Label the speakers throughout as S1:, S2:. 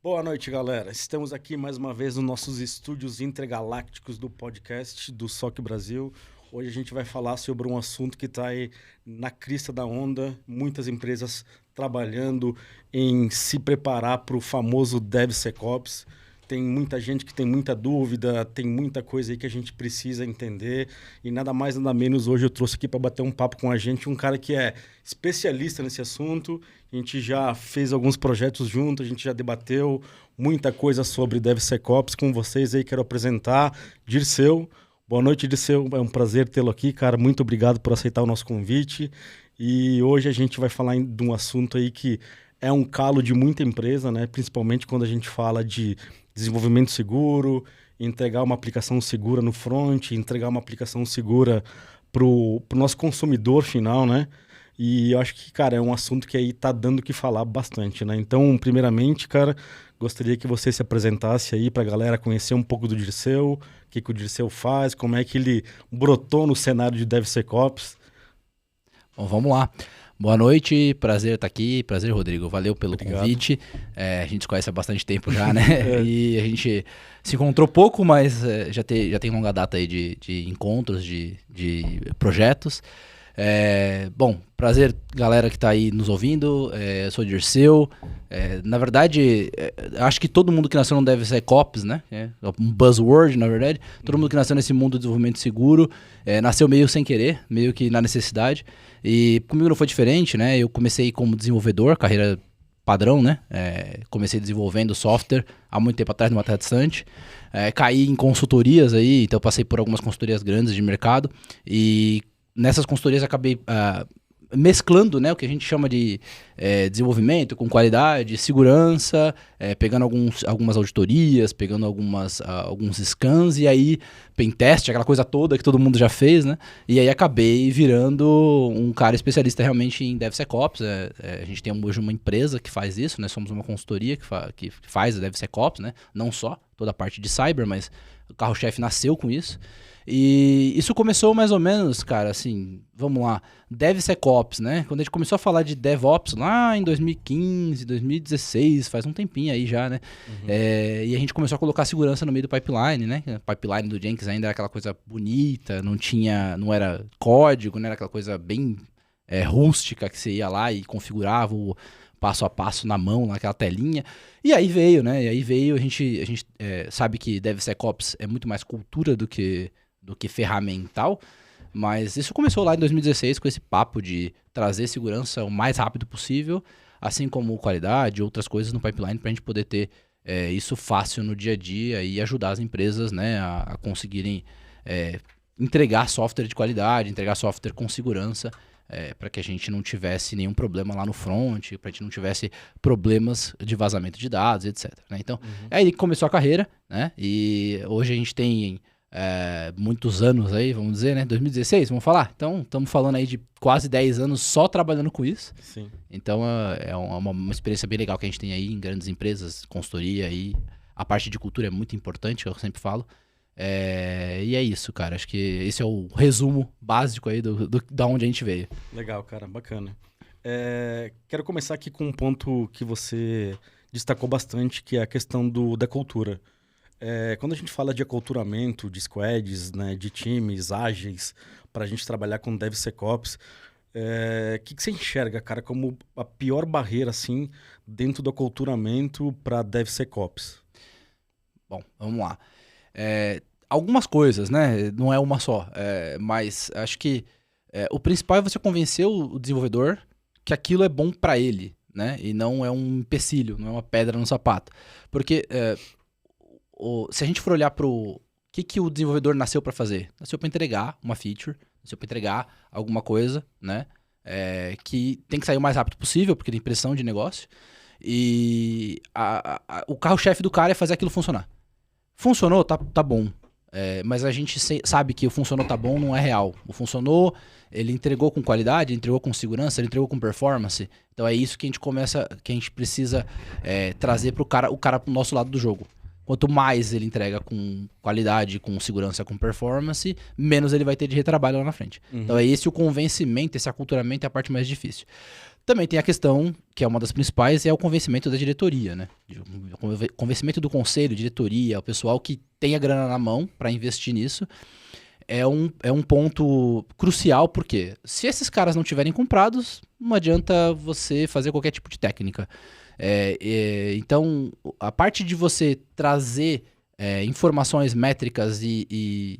S1: Boa noite, galera. Estamos aqui mais uma vez nos nossos estúdios intergalácticos do podcast do SOC Brasil. Hoje a gente vai falar sobre um assunto que está aí na crista da onda. Muitas empresas trabalhando em se preparar para o famoso DevSecOps. Tem muita gente que tem muita dúvida, tem muita coisa aí que a gente precisa entender. E nada mais, nada menos, hoje eu trouxe aqui para bater um papo com a gente um cara que é especialista nesse assunto. A gente já fez alguns projetos juntos, a gente já debateu muita coisa sobre DevSecOps com vocês aí. Quero apresentar Dirceu. Boa noite, Dirceu. É um prazer tê-lo aqui, cara. Muito obrigado por aceitar o nosso convite. E hoje a gente vai falar de um assunto aí que é um calo de muita empresa, né? Principalmente quando a gente fala de desenvolvimento seguro, entregar uma aplicação segura no front, entregar uma aplicação segura para o nosso consumidor final, né? E eu acho que, cara, é um assunto que aí tá dando o que falar bastante, né? Então, primeiramente, cara, gostaria que você se apresentasse aí para a galera conhecer um pouco do Dirceu, o que o Dirceu faz, como é que ele brotou no cenário de DevSecOps.
S2: Bom, vamos lá. Boa noite, prazer estar aqui, prazer, Rodrigo. Valeu pelo
S1: Obrigado.
S2: convite. A gente se conhece há bastante tempo já, né? E a gente se encontrou pouco, mas já tem longa data aí de encontros, de projetos. Bom, prazer, galera que está aí nos ouvindo. Eu sou o Dirceu. Na verdade, acho que todo mundo que nasceu no DevSecOps, né? Um buzzword, na verdade. Todo mundo que nasceu nesse mundo do desenvolvimento seguro nasceu meio sem querer, meio que na necessidade. E comigo não foi diferente, né? Eu comecei como desenvolvedor, carreira padrão, né? Comecei desenvolvendo software há muito tempo atrás, numa terra distante. Caí em consultorias aí, então passei por algumas consultorias grandes de mercado. E nessas consultorias acabei mesclando, né, o que a gente chama de desenvolvimento com qualidade, segurança, pegando algumas auditorias, pegando alguns scans, e aí pentest, aquela coisa toda que todo mundo já fez, né? E aí acabei virando um cara especialista realmente em DevSecOps. A gente tem hoje uma empresa que faz isso, né? Somos uma consultoria que faz a DevSecOps, né? Não só toda a parte de cyber, mas o carro-chefe nasceu com isso. E isso começou mais ou menos, cara, assim, vamos lá, DevSecOps, né? Quando a gente começou a falar de DevOps lá em 2015, 2016, faz um tempinho aí já, né? E a gente começou a colocar segurança no meio do pipeline, né? O pipeline do Jenkins ainda era aquela coisa bonita, não era código, né? Era aquela coisa bem rústica que você ia lá e configurava o passo a passo na mão, naquela telinha. E aí veio, né? A gente sabe que DevSecOps é muito mais cultura do que ferramental, mas isso começou lá em 2016 com esse papo de trazer segurança o mais rápido possível, assim como qualidade e outras coisas no pipeline para a gente poder ter isso fácil no dia a dia e ajudar as empresas, né, a conseguirem entregar software de qualidade, entregar software com segurança, para que a gente não tivesse nenhum problema lá no front, para a gente não tivesse problemas de vazamento de dados, etc. Né? Então, é aí que começou a carreira, né? E hoje a gente tem muitos anos aí, vamos dizer, né? 2016, vamos falar? Então, estamos falando aí de quase 10 anos só trabalhando com isso.
S1: Sim.
S2: Então, é uma experiência bem legal que a gente tem aí em grandes empresas, consultoria aí. A parte de cultura é muito importante, que eu sempre falo. E é isso, cara. Acho que esse é o resumo básico aí da onde a gente veio.
S1: Legal, cara, bacana. Quero começar aqui com um ponto que você destacou bastante, que é a questão da cultura. Quando a gente fala de aculturamento, de squads, né, de times ágeis, para a gente trabalhar com DevSecOps, que você enxerga, cara, como a pior barreira, assim, dentro do aculturamento para DevSecOps?
S2: Bom, vamos lá. Algumas coisas, né? Não é uma só. Mas acho que o principal é você convencer o desenvolvedor que aquilo é bom para ele, né? E não é um empecilho, não é uma pedra no sapato. Porque se a gente for olhar pro que o desenvolvedor nasceu para fazer? Nasceu para entregar uma feature, nasceu para entregar alguma coisa, né? Que tem que sair o mais rápido possível, porque tem pressão de negócio. E o carro-chefe do cara é fazer aquilo funcionar. Funcionou, tá bom. Mas a gente sabe que o funcionou tá bom não é real. O funcionou, ele entregou com qualidade, ele entregou com segurança, ele entregou com performance. Então é isso que a gente precisa trazer o cara pro nosso lado do jogo. Quanto mais ele entrega com qualidade, com segurança, com performance, menos ele vai ter de retrabalho lá na frente. Então é esse o convencimento, esse aculturamento é a parte mais difícil. Também tem a questão, que é uma das principais, é o convencimento da diretoria, né? O convencimento do conselho, diretoria, o pessoal que tem a grana na mão para investir nisso. É um ponto crucial, porque se esses caras não tiverem comprados, não adianta você fazer qualquer tipo de técnica. Então, a parte de você trazer informações métricas e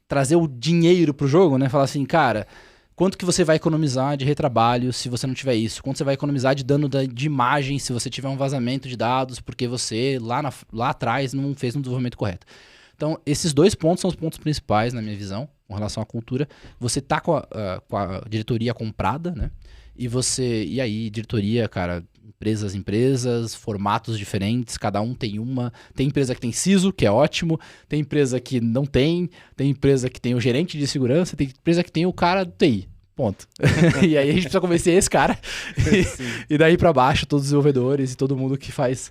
S2: trazer o dinheiro pro jogo, né? Falar assim, cara, quanto que você vai economizar de retrabalho se você não tiver isso? Quanto você vai economizar de dano de imagem se você tiver um vazamento de dados porque você lá atrás não fez um desenvolvimento correto? Então, esses 2 pontos são os pontos principais, na minha visão, com relação à cultura. Você tá com a diretoria comprada, né? E aí, diretoria, cara, empresas, formatos diferentes, cada um tem uma. Tem empresa que tem CISO, que é ótimo. Tem empresa que não tem. Tem empresa que tem o gerente de segurança. Tem empresa que tem o cara do TI. Ponto. E aí a gente precisa convencer esse cara. E daí pra baixo, todos os desenvolvedores e todo mundo que faz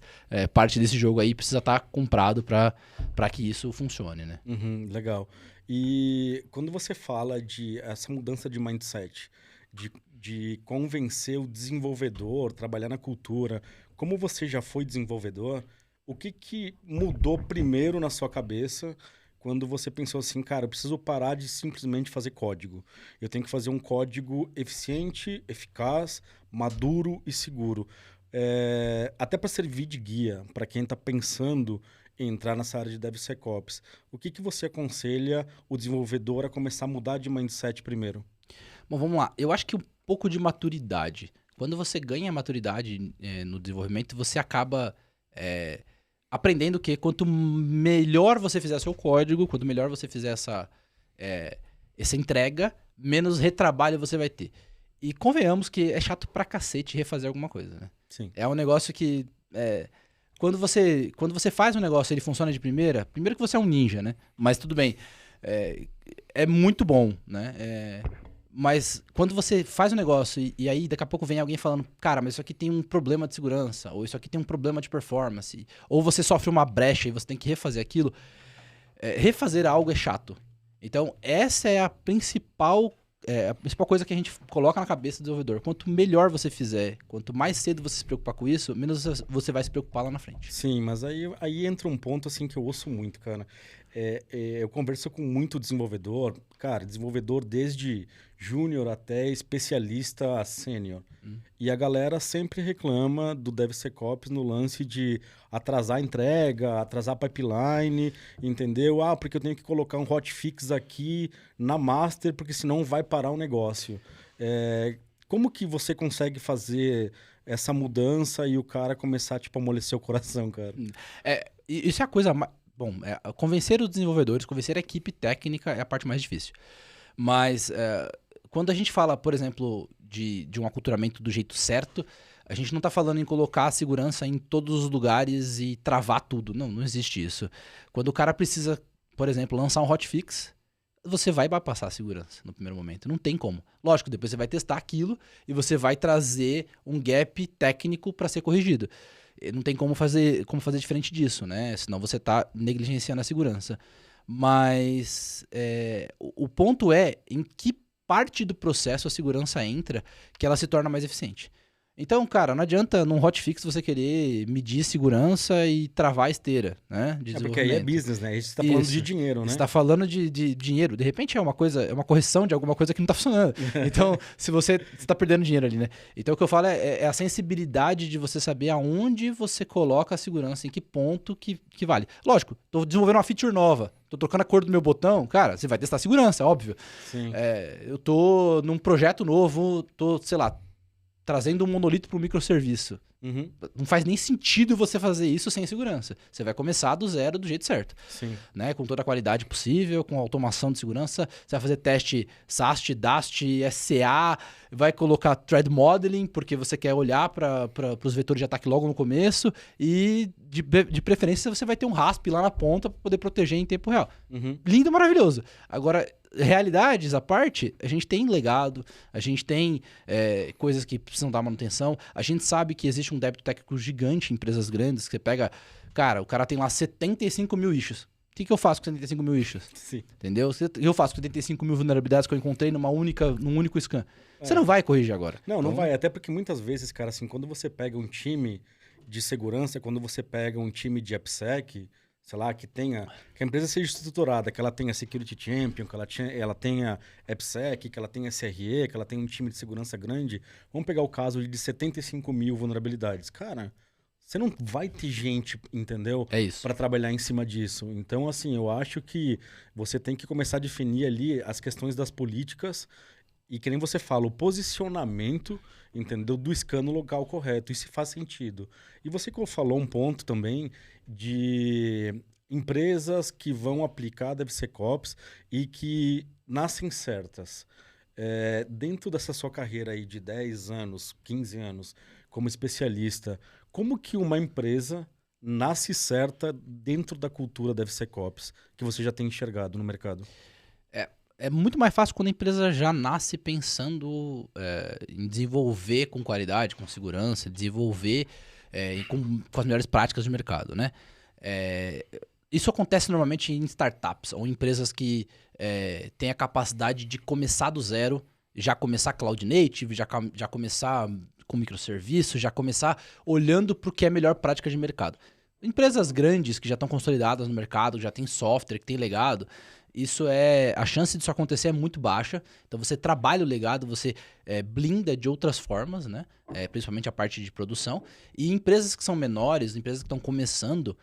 S2: parte desse jogo aí precisa estar comprado pra que isso funcione, né?
S1: Legal. E quando você fala de essa mudança de mindset, de convencer o desenvolvedor, trabalhar na cultura, como você já foi desenvolvedor, o que mudou primeiro na sua cabeça quando você pensou assim, cara, eu preciso parar de simplesmente fazer código. Eu tenho que fazer um código eficiente, eficaz, maduro e seguro. Até para servir de guia para quem está pensando em entrar nessa área de DevSecOps. O que você aconselha o desenvolvedor a começar a mudar de mindset primeiro?
S2: Bom, vamos lá. Eu acho que um pouco de maturidade. Quando você ganha maturidade no desenvolvimento, você acaba aprendendo que quanto melhor você fizer seu código, quanto melhor você fizer essa entrega, menos retrabalho você vai ter. E convenhamos que é chato pra cacete refazer alguma coisa, né?
S1: Sim.
S2: É um negócio que... Quando você faz um negócio e ele funciona de primeiro que você é um ninja, né? Mas tudo bem. É muito bom, né? Mas quando você faz um negócio e aí daqui a pouco vem alguém falando, cara, mas isso aqui tem um problema de segurança, ou isso aqui tem um problema de performance, ou você sofre uma brecha e você tem que refazer aquilo, refazer algo é chato. Então, essa é a principal coisa que a gente coloca na cabeça do desenvolvedor. Quanto melhor você fizer, quanto mais cedo você se preocupar com isso, menos você vai se preocupar lá na frente.
S1: Sim, mas aí entra um ponto assim que eu ouço muito, cara. Eu converso com muito desenvolvedor, cara, desenvolvedor desde júnior até especialista sênior. E a galera sempre reclama do DevSecOps no lance de atrasar a entrega, atrasar a pipeline, entendeu? Porque eu tenho que colocar um hotfix aqui na master, porque senão vai parar o negócio. Como que você consegue fazer essa mudança e o cara começar, tipo, a amolecer o coração, cara?
S2: Isso é a coisa mais... Bom, convencer os desenvolvedores, convencer a equipe técnica é a parte mais difícil. Mas quando a gente fala, por exemplo, de um aculturamento do jeito certo, a gente não está falando em colocar a segurança em todos os lugares e travar tudo. Não existe isso. Quando o cara precisa, por exemplo, lançar um hotfix, você vai bypassar a segurança no primeiro momento. Não tem como. Lógico, depois você vai testar aquilo e você vai trazer um gap técnico para ser corrigido. Não tem como fazer diferente disso, né? Senão você está negligenciando a segurança. Mas o ponto é em que parte do processo a segurança entra que ela se torna mais eficiente. Então, cara, não adianta num hotfix você querer medir segurança e travar a esteira, né?
S1: Porque aí é business, né? A gente está falando de dinheiro, né?
S2: Você está falando de dinheiro. De repente é uma correção de alguma coisa que não está funcionando. Então, se você está perdendo dinheiro ali, né? Então, o que eu falo é a sensibilidade de você saber aonde você coloca a segurança, em que ponto que vale. Lógico, estou desenvolvendo uma feature nova. Tô trocando a cor do meu botão, cara, você vai testar a segurança, óbvio.
S1: Sim.
S2: Eu tô num projeto novo, sei lá, trazendo um monolito para um microserviço. Não faz nem sentido você fazer isso sem segurança. Você vai começar do zero, do jeito certo.
S1: Sim.
S2: Né? Com toda a qualidade possível, com automação de segurança. Você vai fazer teste SAST, DAST, SCA, vai colocar thread modeling, porque você quer olhar para os vetores de ataque logo no começo, e de preferência você vai ter um RASP lá na ponta para poder proteger em tempo real. Lindo, maravilhoso. Agora, realidades à parte, a gente tem legado, a gente tem coisas que precisam dar manutenção, a gente sabe que existe um débito técnico gigante em empresas grandes, que você pega, cara, o cara tem lá 75 mil issues. O que eu faço com 75 mil issues?
S1: Sim.
S2: Entendeu? O que eu faço com 75 mil vulnerabilidades que eu encontrei num único scan? Você não vai corrigir agora.
S1: Não, não vai. Até porque muitas vezes, cara, assim, quando você pega um time de segurança, quando você pega um time de AppSec, sei lá, que a empresa seja estruturada, que ela tenha Security Champion, que ela tenha AppSec, que ela tenha SRE, que ela tenha um time de segurança grande. Vamos pegar o caso de 75 mil vulnerabilidades. Cara, você não vai ter gente, entendeu?
S2: É isso.
S1: Para trabalhar em cima disso. Então, assim, eu acho que você tem que começar a definir ali as questões das políticas e, que nem você fala, o posicionamento, entendeu? Do scan no local correto. Isso faz sentido. E você falou um ponto também de empresas que vão aplicar DevSecOps e que nascem certas. Dentro dessa sua carreira aí de 10 anos, 15 anos, como especialista, como que uma empresa nasce certa dentro da cultura DevSecOps que você já tem enxergado no mercado?
S2: É muito mais fácil quando a empresa já nasce pensando em desenvolver com qualidade, com segurança, desenvolver com as melhores práticas de mercado, né? Isso acontece normalmente em startups ou empresas que têm a capacidade de começar do zero, já começar cloud native, já começar com microserviços, já começar olhando para o que é a melhor prática de mercado. Empresas grandes que já estão consolidadas no mercado, já tem software, que tem legado, a chance disso acontecer é muito baixa. Então você trabalha o legado, você blinda de outras formas, né? Principalmente a parte de produção. E empresas que são menores, empresas que estão começando,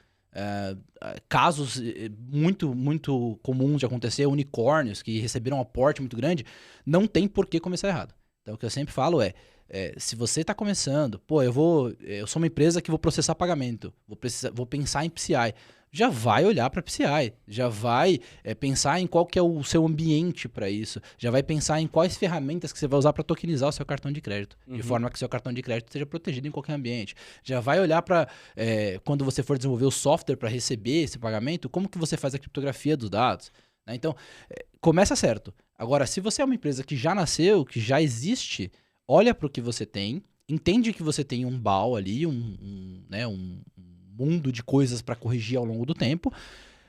S2: casos muito, muito comuns de acontecer, unicórnios que receberam um aporte muito grande, não tem por que começar errado. Então o que eu sempre falo se você está começando, eu sou uma empresa que vou processar pagamento, vou pensar em PCI, já vai olhar para PCI, já vai pensar em qual que é o seu ambiente para isso, já vai pensar em quais ferramentas que você vai usar para tokenizar o seu cartão de crédito, de forma que o seu cartão de crédito seja protegido em qualquer ambiente. Já vai olhar para, quando você for desenvolver o software para receber esse pagamento, como que você faz a criptografia dos dados. Né? Então, começa certo. Agora, se você é uma empresa que já nasceu, que já existe, olha para o que você tem, entende que você tem um BAU ali, um mundo de coisas para corrigir ao longo do tempo,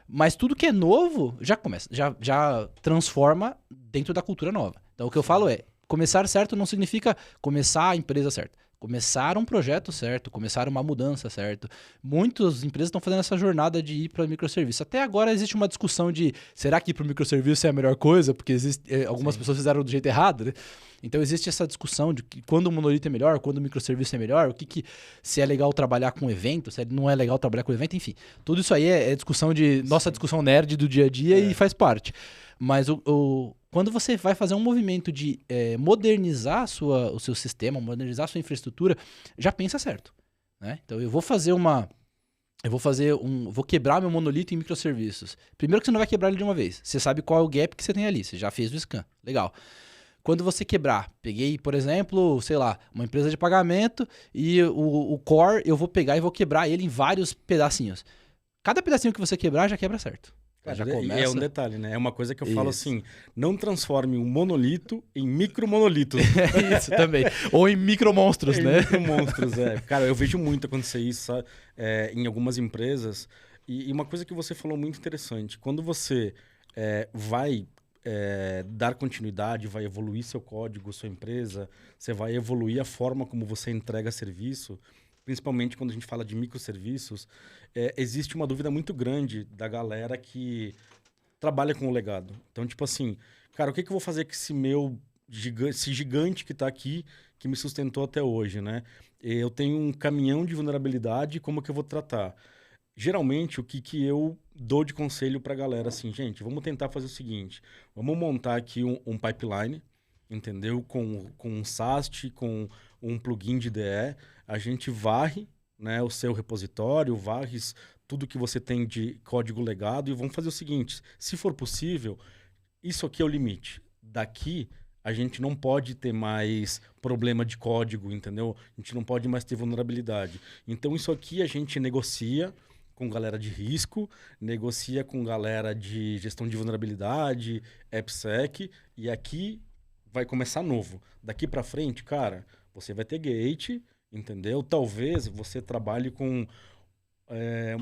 S2: mas tudo que é novo já começa, já transforma dentro da cultura nova. Então o que eu falo começar certo não significa começar a empresa certa. Começar um projeto certo, começar uma mudança certo. Muitas empresas estão fazendo essa jornada de ir para microserviço. Até agora existe uma discussão de será que ir para o microserviço é a melhor coisa? Porque algumas pessoas fizeram do jeito errado, né? Então existe essa discussão de que quando o monolito é melhor, quando o microserviço é melhor, se é legal trabalhar com evento, se não é legal trabalhar com evento, enfim. Tudo isso aí é discussão nossa discussão nerd do dia a dia e faz parte. Mas quando você vai fazer um movimento de modernizar o seu sistema, modernizar a sua infraestrutura, já pensa certo. Né? Então eu vou quebrar meu monolito em microserviços. Primeiro que você não vai quebrar ele de uma vez. Você sabe qual é o gap que você tem ali. Você já fez o scan. Legal. Quando você quebrar, peguei, por exemplo, sei lá, uma empresa de pagamento e o core, eu vou pegar e vou quebrar ele em vários pedacinhos. Cada pedacinho que você quebrar, já quebra certo.
S1: Já começa... É um detalhe, né? É uma coisa que eu falo assim, não transforme um monolito em micromonolitos.
S2: Isso também. Ou em micromonstros, né?
S1: Micromonstros, Cara, eu vejo muito acontecer isso em algumas empresas. E uma coisa que você falou muito interessante, quando você vai dar continuidade, vai evoluir seu código, sua empresa, você vai evoluir a forma como você entrega serviço, principalmente quando a gente fala de microserviços, existe uma dúvida muito grande da galera que trabalha com o legado. Então, tipo assim, cara, o que eu vou fazer com esse gigante que está aqui, que me sustentou até hoje, né? Eu tenho um caminhão de vulnerabilidade, como que eu vou tratar? Geralmente, o que eu dou de conselho para a galera, assim, gente, vamos tentar fazer o seguinte, vamos montar aqui um pipeline, entendeu? Com um SAST, com um plugin de IDE, a gente varre, né, o seu repositório, varre tudo que você tem de código legado e vamos fazer o seguinte, se for possível, isso aqui é o limite. Daqui, a gente não pode ter mais problema de código, entendeu? A gente não pode mais ter vulnerabilidade. Então, isso aqui a gente negocia com galera de risco, negocia com galera de gestão de vulnerabilidade, AppSec, e aqui vai começar novo. Daqui para frente, cara, você vai ter gate, entendeu? Talvez você trabalhe com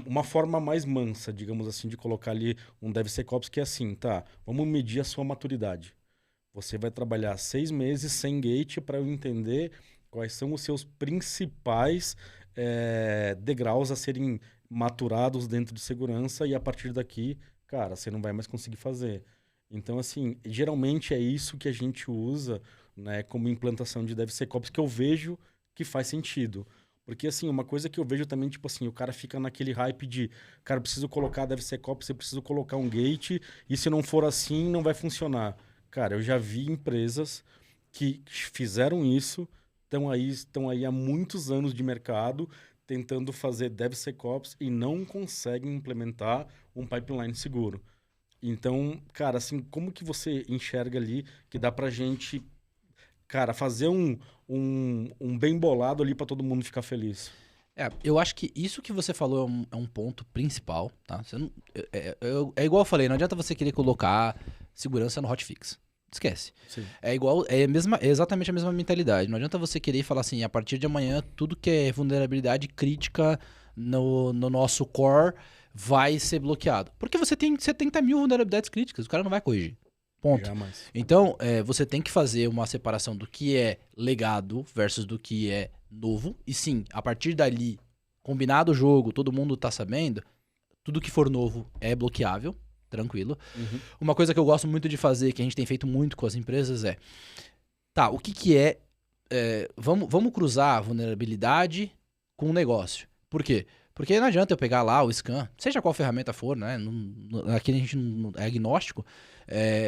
S1: uma forma mais mansa, digamos assim, de colocar ali um DevSecOps que é assim, tá? Vamos medir a sua maturidade. Você vai trabalhar 6 meses sem gate para eu entender quais são os seus principais degraus a serem maturados dentro de segurança e a partir daqui, cara, você não vai mais conseguir fazer. Então, assim, geralmente é isso que a gente usa, né, como implantação de DevSecOps que eu vejo que faz sentido. Porque, assim, uma coisa que eu vejo também, tipo assim, o cara fica naquele hype de, cara, eu preciso colocar DevSecOps, eu preciso colocar um gate, e se não for assim, não vai funcionar. Cara, eu já vi empresas que fizeram isso, estão aí há muitos anos de mercado, tentando fazer DevSecOps e não conseguem implementar um pipeline seguro. Então, cara, assim, como que você enxerga ali que dá pra gente, cara, fazer um bem bolado ali para todo mundo ficar feliz?
S2: Eu acho que isso que você falou é um ponto principal, tá? Você não, é igual eu falei, não adianta você querer colocar segurança no hotfix. Esquece.
S1: Sim.
S2: É exatamente a mesma mentalidade. Não adianta você querer falar assim, a partir de amanhã, tudo que é vulnerabilidade crítica no nosso core vai ser bloqueado. Porque você tem 70 mil vulnerabilidades críticas, o cara não vai corrigir. Ponto.
S1: Jamais.
S2: Então, você tem que fazer uma separação do que é legado versus do que é novo. E sim, a partir dali, combinado o jogo, todo mundo tá sabendo, tudo que for novo é bloqueável, tranquilo.
S1: Uhum.
S2: Uma coisa que eu gosto muito de fazer, que a gente tem feito muito com as empresas tá, o que é, vamos cruzar a vulnerabilidade com o negócio. Por quê? Porque não adianta eu pegar lá o scan, seja qual ferramenta for, né? Aqui a gente não é agnóstico,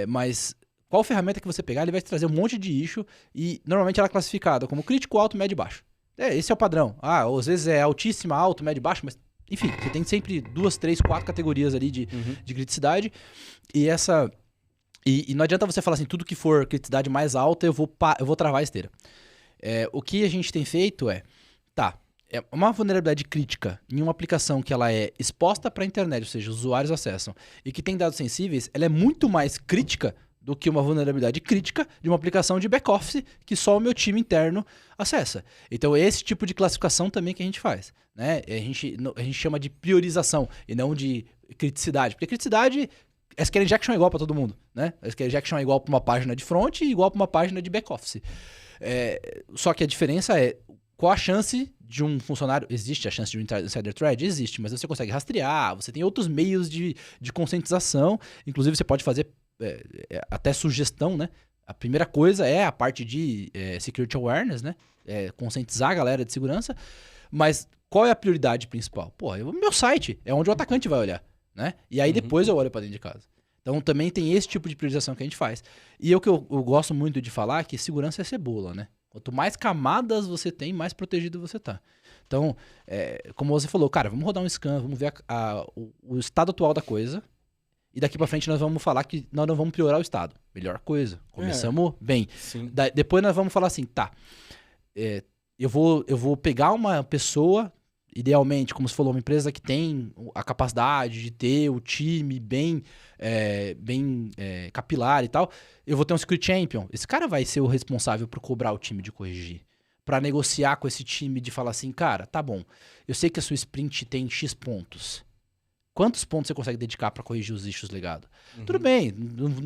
S2: mas qual ferramenta que você pegar, ele vai te trazer um monte de issue e normalmente ela é classificada como crítico, alto, médio e baixo. Esse é o padrão. Às vezes é altíssima, alto, médio e baixo, mas enfim, você tem sempre 2, 3, 4 categorias ali de criticidade e E não adianta você falar assim, tudo que for criticidade mais alta, eu vou travar a esteira. O que a gente tem feito uma vulnerabilidade crítica em uma aplicação que ela é exposta para a internet, ou seja, os usuários acessam, e que tem dados sensíveis, ela é muito mais crítica do que uma vulnerabilidade crítica de uma aplicação de back-office que só o meu time interno acessa. Então, esse tipo de classificação também que a gente faz. Né? A gente chama de priorização e não de criticidade. Porque criticidade, SQL injection é igual para todo mundo. Né? SQL injection é igual para uma página de front e igual para uma página de back-office. Só que a diferença é qual a chance de um funcionário... Existe a chance de um insider thread? Existe, mas você consegue rastrear, você tem outros meios de conscientização. Inclusive, você pode fazer até sugestão, né? A primeira coisa é a parte de security awareness, né? Conscientizar a galera de segurança. Mas qual é a prioridade principal? O meu site é onde o atacante vai olhar, né? E aí depois eu olho para dentro de casa. Então também tem esse tipo de priorização que a gente faz. E o que eu gosto muito de falar é que segurança é cebola, né? Quanto mais camadas você tem, mais protegido você tá. Então, como você falou, cara, vamos rodar um scan, vamos ver o estado atual da coisa. E daqui pra frente nós vamos falar que nós não vamos piorar o estado. Melhor coisa. Começamos bem. Depois nós vamos falar assim, eu vou pegar uma pessoa, idealmente, como você falou, uma empresa que tem a capacidade de ter o time bem capilar e tal. Eu vou ter um Security Champion. Esse cara vai ser o responsável por cobrar o time de corrigir. Para negociar com esse time de falar assim, cara, tá bom, eu sei que a sua sprint tem X pontos. Quantos pontos você consegue dedicar para corrigir os issues legado? Tudo bem,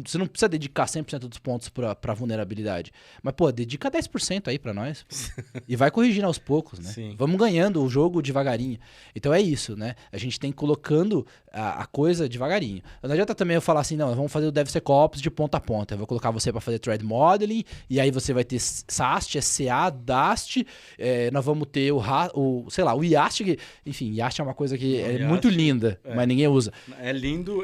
S2: você não precisa dedicar 100% dos pontos para vulnerabilidade. Mas, dedica 10% aí para nós. E vai corrigindo aos poucos, né?
S1: Sim.
S2: Vamos ganhando o jogo devagarinho. Então é isso, né? A gente tem colocando a coisa devagarinho. Não adianta também eu falar assim, não, vamos fazer o DevSecOps de ponta a ponta. Eu vou colocar você para fazer Thread Modeling, e aí você vai ter SAST, SCA, DAST, nós vamos ter o IAST, que, enfim, IAST é uma coisa que é muito linda, mas ninguém usa.
S1: É lindo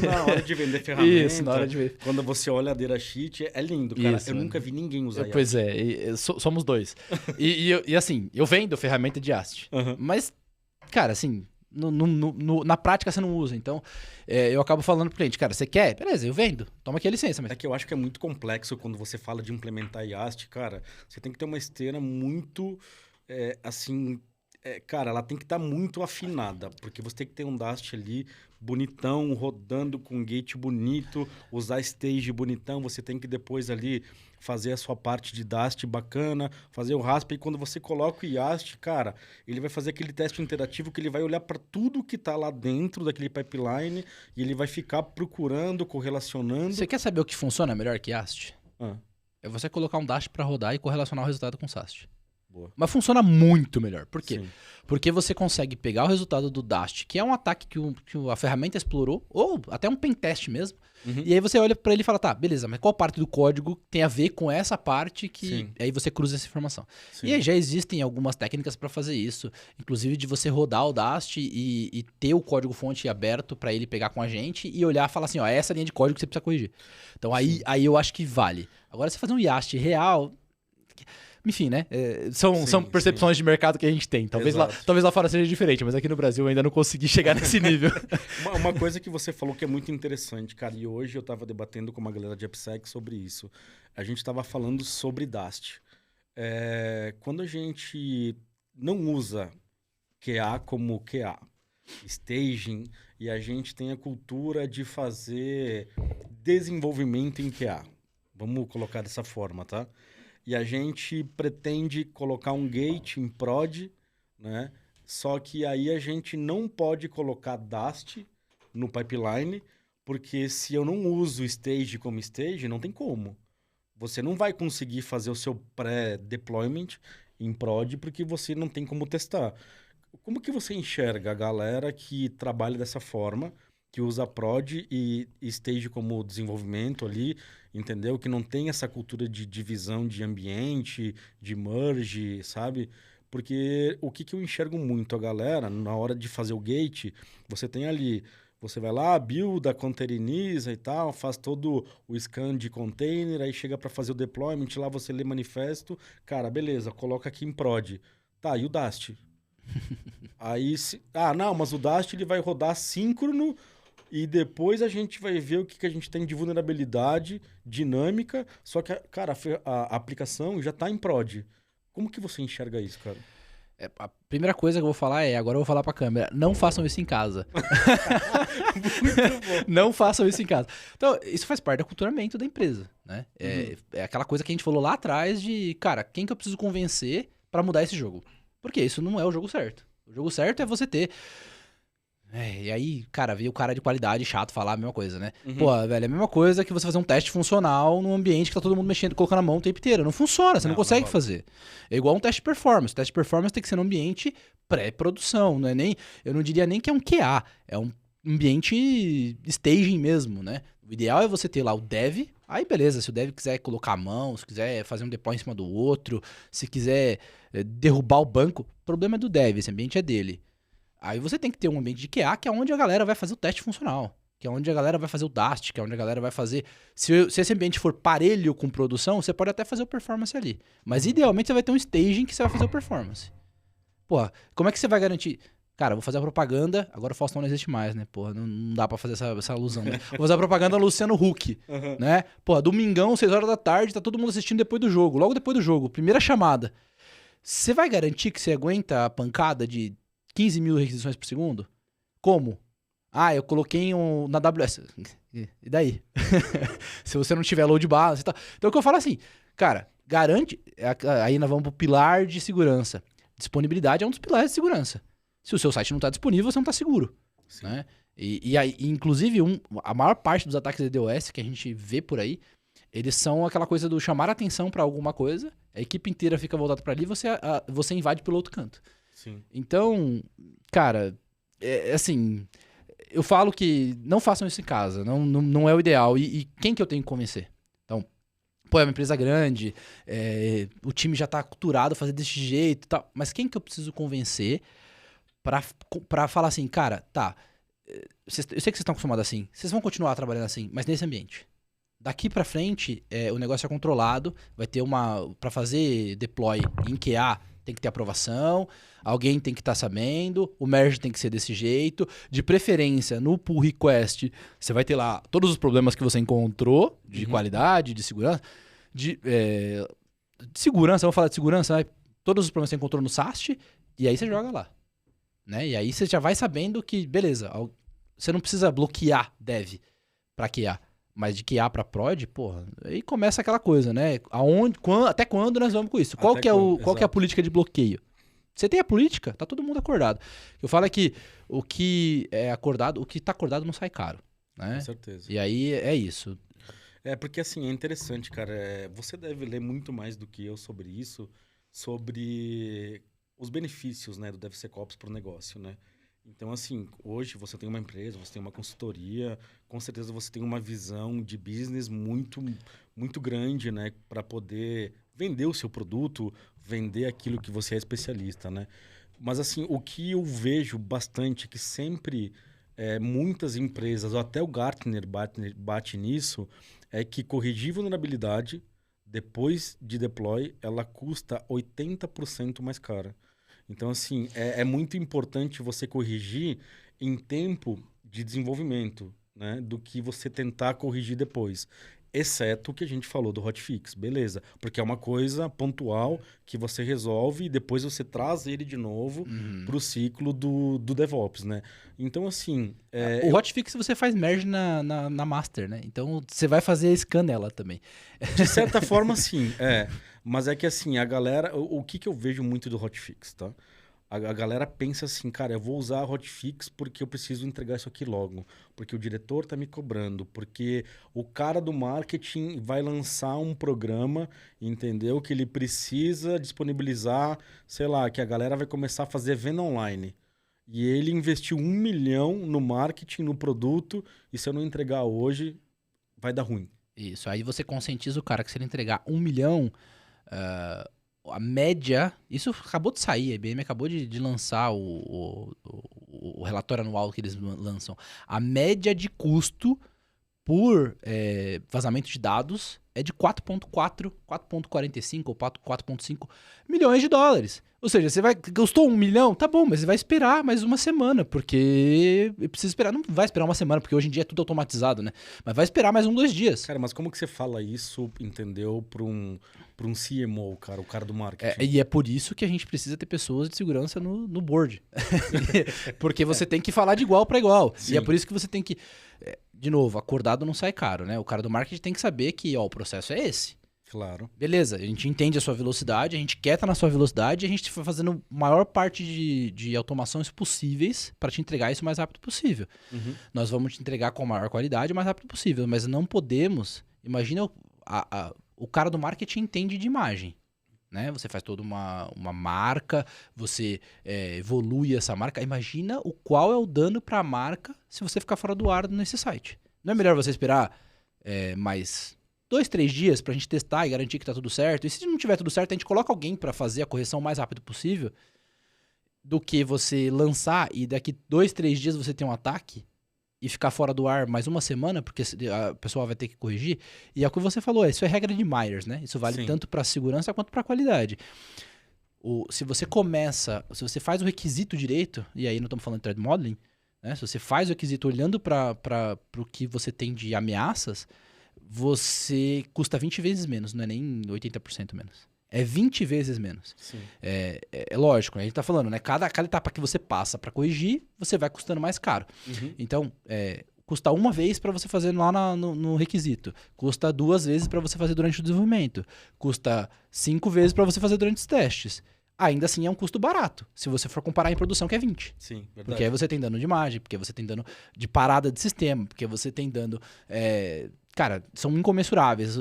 S1: na hora de vender ferramenta.
S2: Isso, na hora de ver.
S1: Quando você olha a data sheet, é lindo, cara.
S2: Isso,
S1: eu nunca vi ninguém usar
S2: Pois somos dois. e assim, eu vendo ferramenta de IAST. Mas, cara, assim, na prática você não usa. Então, eu acabo falando pro cliente, cara, você quer? Beleza, eu vendo. Toma aqui a licença. Mas...
S1: É que eu acho que é muito complexo quando você fala de implementar IAST, cara. Você tem que ter uma esteira muito, assim... cara, ela tem que estar muito afinada, porque você tem que ter um Dast ali bonitão, rodando com gate bonito, usar stage bonitão, você tem que depois ali fazer a sua parte de Dast bacana, fazer o rasp, e quando você coloca o Yast, cara, ele vai fazer aquele teste interativo que ele vai olhar para tudo que está lá dentro daquele pipeline e ele vai ficar procurando, correlacionando.
S2: Você quer saber o que funciona melhor que Yast? É você colocar um Dast para rodar e correlacionar o resultado com o SAST.
S1: Boa.
S2: Mas funciona muito melhor. Por quê?
S1: Sim.
S2: Porque você consegue pegar o resultado do Dast, que é um ataque que a ferramenta explorou, ou até um pentest mesmo, e aí você olha para ele e fala, tá, beleza, mas qual parte do código tem a ver com essa parte que...
S1: Sim.
S2: Aí você cruza essa informação.
S1: Sim.
S2: E aí já existem algumas técnicas para fazer isso, inclusive de você rodar o Dast e ter o código-fonte aberto para ele pegar com a gente e olhar e falar assim, ó, é essa linha de código que você precisa corrigir. Então aí eu acho que vale. Agora, você fazer um Yast real... Enfim, né? São percepções de mercado que a gente tem. Talvez lá fora seja diferente, mas aqui no Brasil eu ainda não consegui chegar nesse nível.
S1: Uma coisa que você falou que é muito interessante, cara, e hoje eu estava debatendo com uma galera de AppSec sobre isso. A gente estava falando sobre Dast. Quando a gente não usa QA como QA, staging, e a gente tem a cultura de fazer desenvolvimento em QA. Vamos colocar dessa forma, tá? E a gente pretende colocar um gate em prod, né? Só que aí a gente não pode colocar Dast no pipeline, porque se eu não uso stage como stage, não tem como. Você não vai conseguir fazer o seu pré-deployment em prod, porque você não tem como testar. Como que você enxerga a galera que trabalha dessa forma, que usa prod e stage como desenvolvimento ali, entendeu? Que não tem essa cultura de divisão de ambiente, de merge, sabe? Porque o que eu enxergo muito a galera, na hora de fazer o gate, você tem ali, você vai lá, builda, containeriza e tal, faz todo o scan de container, aí chega para fazer o deployment, lá você lê manifesto, cara, beleza, coloca aqui em prod. Tá, e o Dast? Aí, não, mas o Dast ele vai rodar síncrono e depois a gente vai ver o que a gente tem de vulnerabilidade dinâmica, só que, cara, a aplicação já está em prod. Como que você enxerga isso, cara?
S2: A primeira coisa que eu vou falar agora eu vou falar pra câmera, não façam isso em casa.
S1: Muito bom.
S2: Não façam isso em casa. Então, isso faz parte do aculturamento da empresa, né? É aquela coisa que a gente falou lá atrás de, cara, quem que eu preciso convencer pra mudar esse jogo? Porque isso não é o jogo certo. O jogo certo é você ter... e aí, cara, veio o cara de qualidade chato falar a mesma coisa, né? Pô, velho, é a mesma coisa que você fazer um teste funcional num ambiente que tá todo mundo mexendo, colocando a mão o tempo inteiro. Não funciona, você não consegue fazer. É igual um teste de performance. O teste de performance tem que ser num ambiente pré-produção, não é nem... Eu não diria nem que é um QA, é um ambiente staging mesmo, né? O ideal é você ter lá o dev, aí beleza, se o dev quiser colocar a mão, se quiser fazer um deploy em cima do outro, se quiser derrubar o banco, o problema é do dev, esse ambiente é dele. Aí você tem que ter um ambiente de QA, que é onde a galera vai fazer o teste funcional, que é onde a galera vai fazer o Dast, que é onde a galera vai fazer... Se esse ambiente for parelho com produção, você pode até fazer o performance ali. Mas idealmente você vai ter um staging que você vai fazer o performance. Pô, como é que você vai garantir... Cara, vou fazer a propaganda, agora o Faustão não existe mais, né? Porra, não dá pra fazer essa alusão, né? Vou fazer a propaganda Luciano Huck, né? Pô, domingão, 6 horas da tarde, tá todo mundo assistindo depois do jogo, logo depois do jogo, primeira chamada. Você vai garantir que você aguenta a pancada de 15 mil requisições por segundo? Como? Eu coloquei na AWS. E daí? Se você não tiver load balance e tal. Então o que eu falo assim, cara, garante... Aí nós vamos pro pilar de segurança. Disponibilidade é um dos pilares de segurança. Se o seu site não está disponível, você não está seguro. Né? E aí, inclusive, a maior parte dos ataques de DDoS que a gente vê por aí, eles são aquela coisa do chamar a atenção para alguma coisa, a equipe inteira fica voltada para ali e você invade pelo outro canto.
S1: Sim.
S2: Então, cara, assim, eu falo que não façam isso em casa, não é o ideal. E quem que eu tenho que convencer? Então, pô, é uma empresa grande, o time já está aculturado a fazer desse jeito e tal, mas quem que eu preciso convencer pra falar assim, cara, tá, eu sei que vocês estão acostumados assim, vocês vão continuar trabalhando assim, mas nesse ambiente. Daqui pra frente, o negócio é controlado, vai ter pra fazer deploy em QA, tem que ter aprovação, alguém tem que estar sabendo, o merge tem que ser desse jeito, de preferência, no pull request, você vai ter lá todos os problemas que você encontrou, de qualidade, de segurança, de segurança, vamos falar de segurança, né? Todos os problemas que você encontrou no SAST, E aí você joga lá. Né? E aí você já vai sabendo que, beleza, você não precisa bloquear dev pra QA. Mas de QA pra prod, porra, aí começa aquela coisa, né? Até quando nós vamos com isso? Qual que é a política de bloqueio? Você tem a política, tá todo mundo acordado. Eu falo é que o que tá acordado não sai caro, né?
S1: Com certeza.
S2: E aí é isso.
S1: Porque assim, é interessante, cara. Você deve ler muito mais do que eu sobre isso, sobre os benefícios, né, do DevSecOps para o negócio, né? Então, assim, hoje você tem uma empresa, você tem uma consultoria, com certeza você tem uma visão de business muito, muito grande, né, para poder vender o seu produto, vender aquilo que você é especialista, né? Mas, assim, o que eu vejo bastante, que sempre muitas empresas, ou até o Gartner bate nisso, é que corrigir vulnerabilidade, depois de deploy, ela custa 80% mais cara. Então, assim, é muito importante você corrigir em tempo de desenvolvimento, né? Do que você tentar corrigir depois. Exceto o que a gente falou do hotfix, beleza. Porque é uma coisa pontual que você resolve e depois você traz ele de novo para o ciclo do DevOps, né? Então, assim...
S2: o hotfix você faz merge na master, né? Então, você vai fazer scan nela também.
S1: De certa forma, sim. Mas é que, assim, a galera... O que eu vejo muito do hotfix, tá? A galera pensa assim, cara, eu vou usar a hotfix porque eu preciso entregar isso aqui logo. Porque o diretor tá me cobrando. Porque o cara do marketing vai lançar um programa, entendeu? Que ele precisa disponibilizar, sei lá, que a galera vai começar a fazer venda online. E ele investiu 1 milhão no marketing, no produto, e se eu não entregar hoje, vai dar ruim.
S2: Isso, aí você conscientiza o cara que se ele entregar 1 milhão... a média, isso acabou de sair, a IBM acabou de lançar o relatório anual que eles lançam. A média de custo por vazamento de dados é de 4,4, 4,45 ou 4,5 milhões de dólares. Ou seja, custou 1 milhão? Tá bom, mas você vai esperar mais uma semana, porque precisa esperar, não vai esperar uma semana, porque hoje em dia é tudo automatizado, né? Mas vai esperar mais 2 dias.
S1: Cara, mas como que você fala isso, entendeu, para um CMO, cara, o cara do marketing?
S2: E é por isso que a gente precisa ter pessoas de segurança no board. Porque você tem que falar de igual para igual. Sim. E é por isso que você tem que... De novo, acordado não sai caro, né? O cara do marketing tem que saber que o processo é esse.
S1: Claro.
S2: Beleza, a gente entende a sua velocidade, a gente quer estar na sua velocidade e a gente vai fazendo a maior parte de automações possíveis para te entregar isso o mais rápido possível. Nós vamos te entregar com a maior qualidade o mais rápido possível, mas não podemos... Imagina, o cara do marketing entende de imagem. Né? Você faz toda uma marca, você evolui essa marca. Imagina qual é o dano para a marca se você ficar fora do ar nesse site. Não é melhor você esperar mais 2, 3 dias para a gente testar e garantir que está tudo certo? E se não tiver tudo certo, a gente coloca alguém para fazer a correção o mais rápido possível do que você lançar e daqui 2, 3 dias você ter um ataque e ficar fora do ar mais uma semana, porque a pessoa vai ter que corrigir. E é o que você falou, isso é regra de Myers, né? Isso vale tanto para segurança quanto para qualidade. Se você faz o requisito direito, e aí não estamos falando de threat modeling, né? Se você faz o requisito olhando para o que você tem de ameaças, você custa 20 vezes menos, não é nem 80% menos. É 20 vezes menos.
S1: Sim.
S2: É lógico, né? A gente tá falando, né? Cada etapa que você passa para corrigir, você vai custando mais caro. Então, custa uma vez para você fazer lá no requisito. Custa 2 vezes para você fazer durante o desenvolvimento. Custa 5 vezes para você fazer durante os testes. Ainda assim é um custo barato, se você for comparar em produção, que é 20.
S1: Sim, verdade.
S2: Porque aí você tem dano de imagem, porque você tem dano de parada de sistema, porque você tem dano... Cara, são incomensuráveis.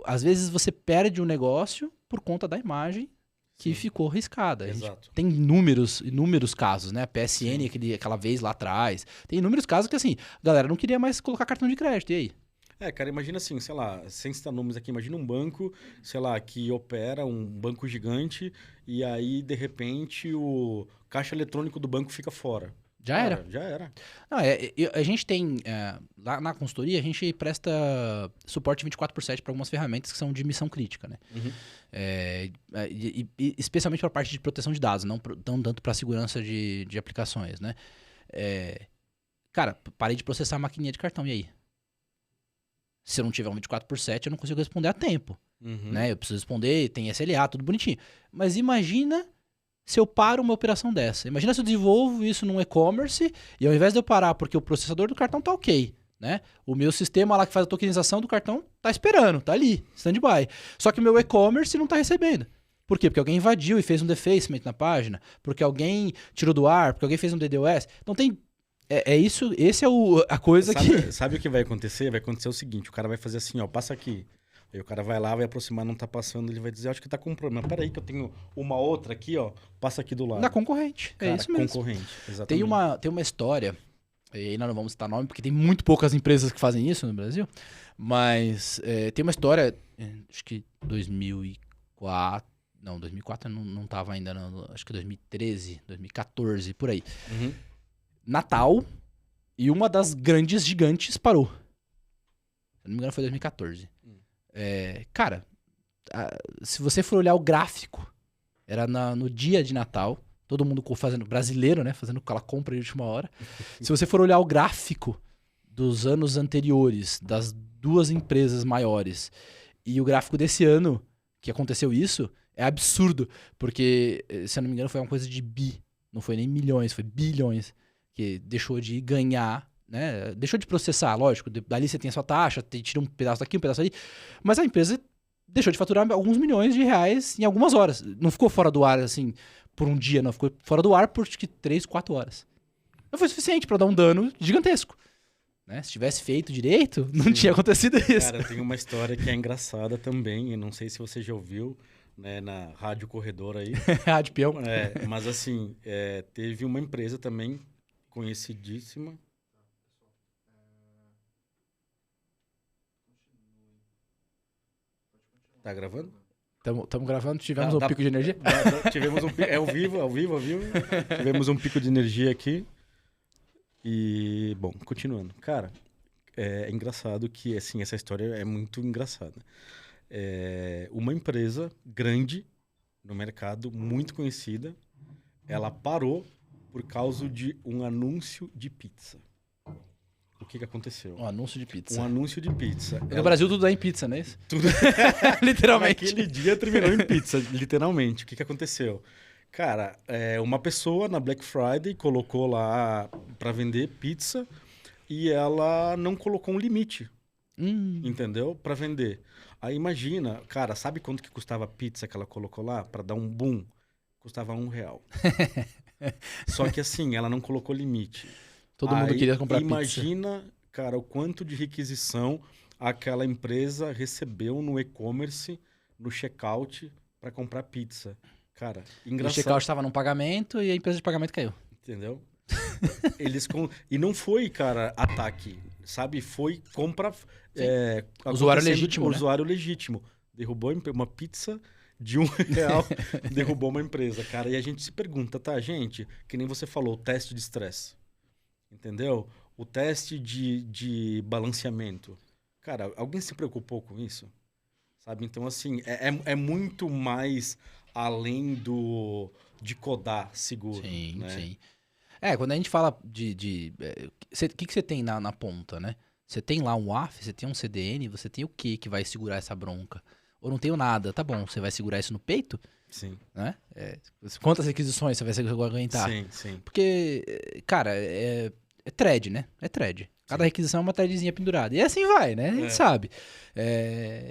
S2: Às vezes você perde um negócio por conta da imagem que ficou riscada.
S1: Exato.
S2: Tem inúmeros casos, né? A PSN, aquela vez lá atrás. Tem inúmeros casos que, assim, a galera não queria mais colocar cartão de crédito. E aí?
S1: Cara, imagina assim, sei lá, sem citar nomes aqui, imagina um banco, sei lá, que opera um banco gigante e aí, de repente, o caixa eletrônico do banco fica fora.
S2: Já era.
S1: Já era.
S2: Não, a gente tem, lá na consultoria, a gente presta suporte 24/7 para algumas ferramentas que são de missão crítica, né? Especialmente para a parte de proteção de dados, não tanto para segurança de aplicações, né? Cara, parei de processar a maquininha de cartão, e aí? Se eu não tiver um 24/7, eu não consigo responder a tempo. Né? Eu preciso responder, tem SLA, tudo bonitinho. Mas imagina se eu paro uma operação dessa? Imagina se eu desenvolvo isso num e-commerce e ao invés de eu parar porque o processador do cartão tá ok, né? O meu sistema lá que faz a tokenização do cartão tá esperando, tá ali, stand-by. Só que o meu e-commerce não tá recebendo. Por quê? Porque alguém invadiu e fez um defacement na página, porque alguém tirou do ar, porque alguém fez um DDoS. Então tem... isso, esse é a coisa que...
S1: Sabe o que vai acontecer? Vai acontecer o seguinte, o cara vai fazer assim, ó, passa aqui. Aí o cara vai lá, vai aproximar, não tá passando, ele vai dizer, acho que tá com um problema. Peraí que eu tenho uma outra aqui, ó, passa aqui do lado.
S2: Da concorrente,
S1: cara,
S2: é isso mesmo.
S1: Concorrente, exatamente.
S2: Tem uma história, e aí nós não vamos citar nome, porque tem muito poucas empresas que fazem isso no Brasil, mas tem uma história, acho que 2004 não tava ainda, não, acho que 2013, 2014, por aí.
S1: Uhum.
S2: Natal, e uma das grandes gigantes parou. Se não me engano foi 2014. Cara, se você for olhar o gráfico, era no dia de Natal, todo mundo fazendo, brasileiro, né, fazendo aquela compra de última hora. Se você for olhar o gráfico dos anos anteriores, das duas empresas maiores, e o gráfico desse ano, que aconteceu isso, é absurdo, porque, se eu não me engano, foi uma coisa de não foi nem milhões, foi bilhões, que deixou de ganhar, né? Deixou de processar, lógico, dali você tem a sua taxa, tira um pedaço daqui, um pedaço ali, mas a empresa deixou de faturar alguns milhões de reais em algumas horas. Não ficou fora do ar, assim, por um dia, não. Ficou fora do ar por, acho que, 3, 4 horas. Não foi suficiente para dar um dano gigantesco. Né? Se tivesse feito direito, não tinha acontecido isso.
S1: Cara, tem uma história que é engraçada também, e não sei se você já ouviu, né, na Rádio Corredor aí.
S2: Rádio Peão.
S1: Mas assim, teve uma empresa também conhecidíssima. Tá gravando?
S2: Estamos gravando, tivemos um pico de energia?
S1: Tivemos um pico, ao vivo. Tivemos um pico de energia aqui. E, bom, continuando. Cara, é engraçado que, assim, essa história é muito engraçada. Uma empresa grande no mercado, muito conhecida, ela parou por causa de um anúncio de pizza. O que aconteceu?
S2: Um anúncio de pizza.
S1: Um anúncio de pizza.
S2: No Brasil tudo dá em pizza, não é isso?
S1: Tudo...
S2: Literalmente.
S1: Naquele dia terminou em pizza, literalmente. O que aconteceu? Cara, uma pessoa na Black Friday colocou lá para vender pizza e ela não colocou um limite, entendeu? Para vender. Aí imagina, cara, sabe quanto que custava a pizza que ela colocou lá para dar um boom? Custava R$1. Só que assim, ela não colocou limite.
S2: Todo mundo queria comprar pizza.
S1: Imagina, cara, o quanto de requisição aquela empresa recebeu no e-commerce, no checkout, para comprar pizza. Cara, engraçado.
S2: O checkout estava num pagamento e a empresa de pagamento caiu.
S1: Entendeu? E não foi, cara, ataque, sabe? Foi compra...
S2: usuário legítimo, né?
S1: Usuário legítimo. Derrubou uma pizza de R$1, derrubou uma empresa, cara. E a gente se pergunta, tá, gente? Que nem você falou, o teste de estresse. Entendeu? O teste de balanceamento. Cara, alguém se preocupou com isso? Sabe? Então, assim, é muito mais além de codar seguro.
S2: Sim,
S1: né?
S2: Sim. Quando a gente fala o que você tem na ponta, né? Você tem lá um WAF, você tem um CDN, você tem o que vai segurar essa bronca? Ou não tenho nada, tá bom, você vai segurar isso no peito?
S1: Sim.
S2: Né? Quantas requisições você vai aguentar?
S1: Sim.
S2: Porque, cara, é thread, né? É thread. Cada requisição é uma threadzinha pendurada. E assim vai, né? A gente sabe.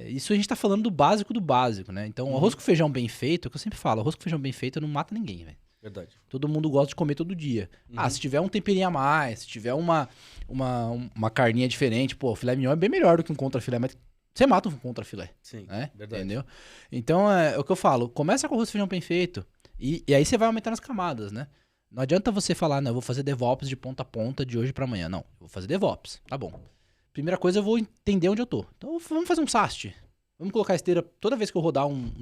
S2: Isso a gente tá falando do básico, né? Então, arroz com feijão bem feito, é o que eu sempre falo, arroz com feijão bem feito não mata ninguém, velho.
S1: Verdade.
S2: Todo mundo gosta de comer todo dia. Se tiver um temperinho a mais, se tiver uma carninha diferente, pô, filé mignon é bem melhor do que um contra-filé, mas você mata um contra-filé.
S1: Sim,
S2: né?
S1: verdade.
S2: Entendeu? Então, é o que eu falo, começa com arroz com feijão bem feito e aí você vai aumentando as camadas, né? Não adianta você falar, não, eu vou fazer DevOps de ponta a ponta de hoje pra amanhã. Não, eu vou fazer DevOps, tá bom. Primeira coisa, eu vou entender onde eu tô. Então, vamos fazer um SAST. Vamos colocar a esteira, toda vez que eu rodar um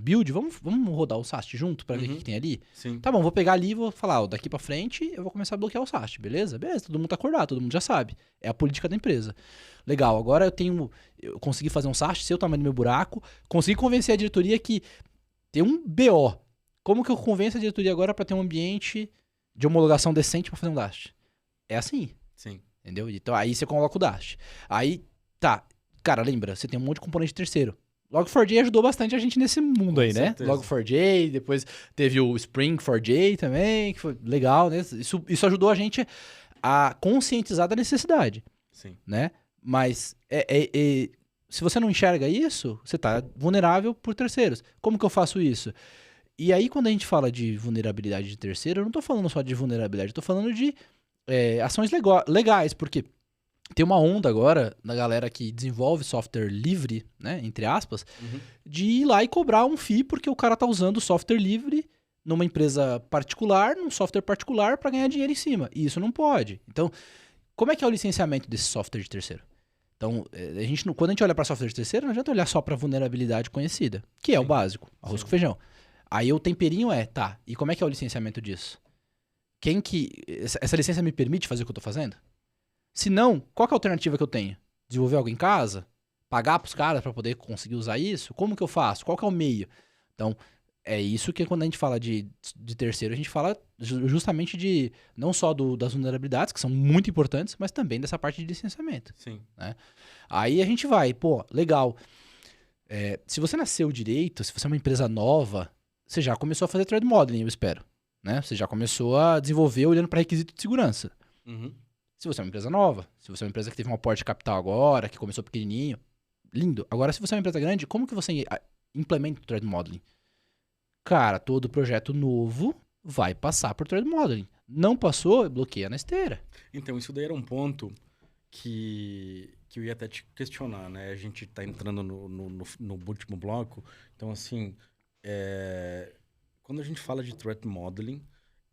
S2: build, vamos rodar o SAST junto pra ver o que tem ali?
S1: Sim.
S2: Tá bom, vou pegar ali e vou falar, daqui pra frente eu vou começar a bloquear o SAST, beleza? Beleza, todo mundo tá acordado, todo mundo já sabe. É a política da empresa. Legal, agora eu consegui fazer um SAST, sei o tamanho do meu buraco, consegui convencer a diretoria que tem um BO. Como que eu convenço a diretoria agora pra ter um ambiente de homologação decente pra fazer um DAST? É assim.
S1: Sim.
S2: Entendeu? Então aí você coloca o DAST. Aí, tá. Cara, lembra, você tem um monte de componente terceiro. Log4j ajudou bastante a gente nesse mundo aí, né?
S1: certeza.
S2: Log4j, depois teve o Spring4j também, que foi legal, né? Isso ajudou a gente a conscientizar da necessidade,
S1: Sim.
S2: né? Mas se você não enxerga isso, você está vulnerável por terceiros. Como que eu faço isso? E aí, quando a gente fala de vulnerabilidade de terceiro, eu não estou falando só de vulnerabilidade, eu estou falando de ações legais, porque tem uma onda agora da galera que desenvolve software livre, né, entre aspas, de ir lá e cobrar um FII porque o cara tá usando software livre numa empresa particular, num software particular para ganhar dinheiro em cima. E isso não pode. Então, como é que é o licenciamento desse software de terceiro? Então, quando a gente olha para software de terceiro, não adianta olhar só para vulnerabilidade conhecida, que é o básico, arroz com feijão. Aí o temperinho tá, e como é que é o licenciamento disso? Essa licença me permite fazer o que eu tô fazendo? Se não, qual que é a alternativa que eu tenho? Desenvolver algo em casa? Pagar pros caras para poder conseguir usar isso? Como que eu faço? Qual que é o meio? Então, é isso que quando a gente fala de terceiro, a gente fala justamente de não só das vulnerabilidades, que são muito importantes, mas também dessa parte de licenciamento.
S1: Sim.
S2: Né? Aí a gente vai, legal. Se você nasceu direito, se você é uma empresa nova, você já começou a fazer threat modeling, eu espero. Né? Você já começou a desenvolver olhando para requisito de segurança. Se você é uma empresa nova, se você é uma empresa que teve um aporte de capital agora, que começou pequenininho, lindo. Agora, se você é uma empresa grande, como que você implementa o threat modeling? Cara, todo projeto novo vai passar por threat modeling. Não passou, bloqueia na esteira.
S1: Então, isso daí era um ponto que eu ia até te questionar, né? A gente está entrando no último bloco. Então, assim, quando a gente fala de threat modeling,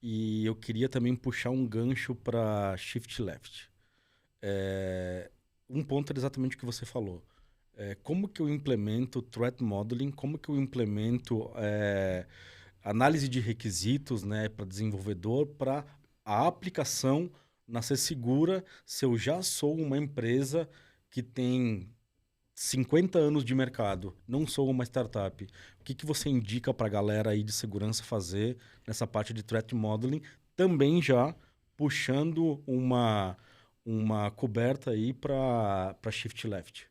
S1: e eu queria também puxar um gancho para shift left. Um ponto era exatamente o que você falou. Como que eu implemento threat modeling? Como que eu implemento análise de requisitos, né, para desenvolvedor, para a aplicação nascer segura se eu já sou uma empresa que tem 50 anos de mercado, não sou uma startup. O que você indica para a galera aí de segurança fazer nessa parte de threat modeling, também já puxando uma coberta aí para shift left?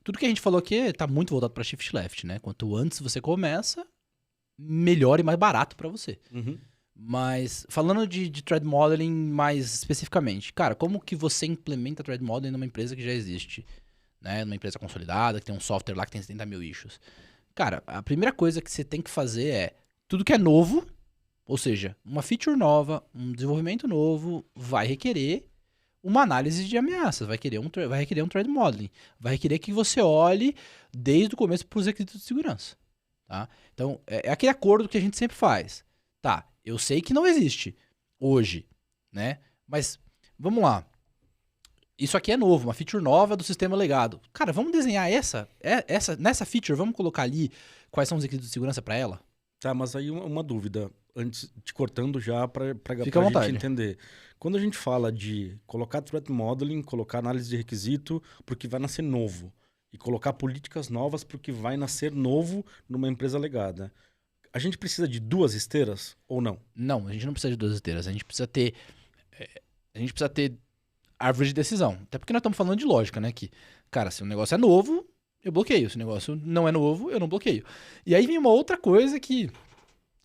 S2: Tudo que a gente falou aqui está muito voltado para shift left, né? Quanto antes você começa, melhor e mais barato para você. Mas falando de threat modeling mais especificamente, cara, como que você implementa threat modeling numa empresa que já existe? Né, numa empresa consolidada, que tem um software lá que tem 70 mil issues. Cara, a primeira coisa que você tem que fazer é tudo que é novo, ou seja, uma feature nova, um desenvolvimento novo, vai requerer uma análise de ameaças, vai requerer um threat modeling, vai requerer que você olhe desde o começo para os requisitos de segurança. Tá? Então, é aquele acordo que a gente sempre faz. Tá, eu sei que não existe hoje, né? Mas, vamos lá. Isso aqui é novo, uma feature nova do sistema legado. Cara, vamos desenhar nessa feature, vamos colocar ali quais são os requisitos de segurança para ela?
S1: Tá, mas aí uma dúvida, antes te cortando já para
S2: a
S1: gente entender. Quando a gente fala de colocar threat modeling, colocar análise de requisito porque vai nascer novo, e colocar políticas novas porque vai nascer novo numa empresa legada, a gente precisa de duas esteiras ou não?
S2: Não, a gente não precisa de duas esteiras, a gente precisa ter árvore de decisão. Até porque nós estamos falando de lógica, né? Que, cara, se o negócio é novo, eu bloqueio. Se o negócio não é novo, eu não bloqueio. E aí vem uma outra coisa que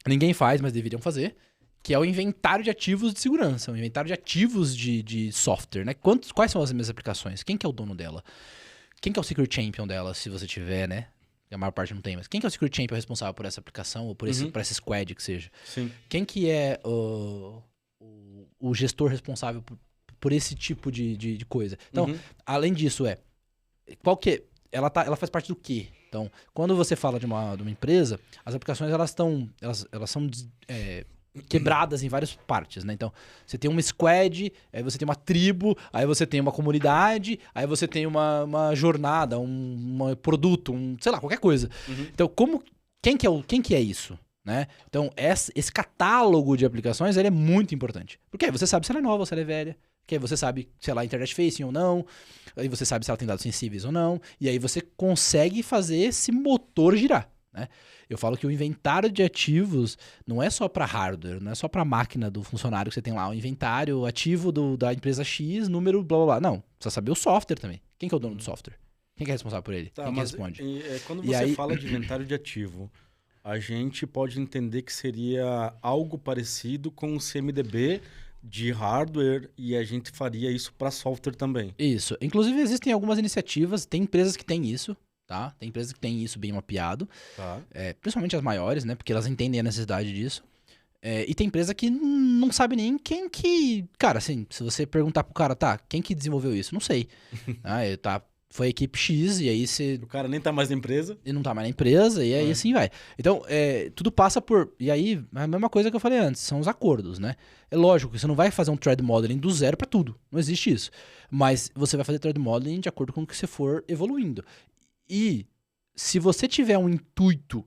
S2: ninguém faz, mas deveriam fazer, que é o inventário de ativos de segurança, o inventário de ativos de software, né? Quais são as minhas aplicações? Quem que é o dono dela? Quem que é o Secret Champion dela, se você tiver, né? A maior parte não tem, mas quem que é o Secret Champion responsável por essa aplicação ou por essa squad que seja?
S1: Sim.
S2: Quem que é o gestor responsável por esse tipo de coisa? Então, além disso, ela faz parte do quê? Então, quando você fala de uma empresa, as aplicações elas são quebradas em várias partes, né? Então, você tem uma squad, aí você tem uma tribo, aí você tem uma comunidade, aí você tem uma jornada, um produto, sei lá, qualquer coisa. Então, quem que é isso? Né? Então, esse catálogo de aplicações ele é muito importante. Porque aí você sabe se ela é nova ou se ela é velha. Que aí você sabe se ela é internet facing ou não. Aí você sabe se ela tem dados sensíveis ou não. E aí você consegue fazer esse motor girar. Né? Eu falo que o inventário de ativos não é só para hardware, não é só para a máquina do funcionário que você tem lá. O inventário ativo da empresa X, número blá blá blá. Não, precisa saber o software também. Quem que é o dono do software? Quem que é responsável por ele?
S1: Tá,
S2: Quem que
S1: mas
S2: responde?
S1: quando
S2: E
S1: você
S2: aí-
S1: fala de inventário de ativo, a gente pode entender que seria algo parecido com o CMDB de hardware e a gente faria isso para software também.
S2: Isso. Inclusive, existem algumas iniciativas, tem empresas que têm isso, tá? Tem empresas que têm isso bem mapeado,
S1: Tá?
S2: principalmente as maiores, né? Porque elas entendem a necessidade disso. E tem empresa que não sabe nem quem que... Cara, assim, se você perguntar pro cara, tá, quem que desenvolveu isso? Não sei. Foi a equipe X, e aí você...
S1: O cara nem tá mais na empresa.
S2: Ele não tá mais na empresa, e aí assim vai. Então, tudo passa por... E aí, a mesma coisa que eu falei antes, são os acordos, né? É lógico que você não vai fazer um thread modeling do zero para tudo. Não existe isso. Mas você vai fazer thread modeling de acordo com o que você for evoluindo. E se você tiver um intuito,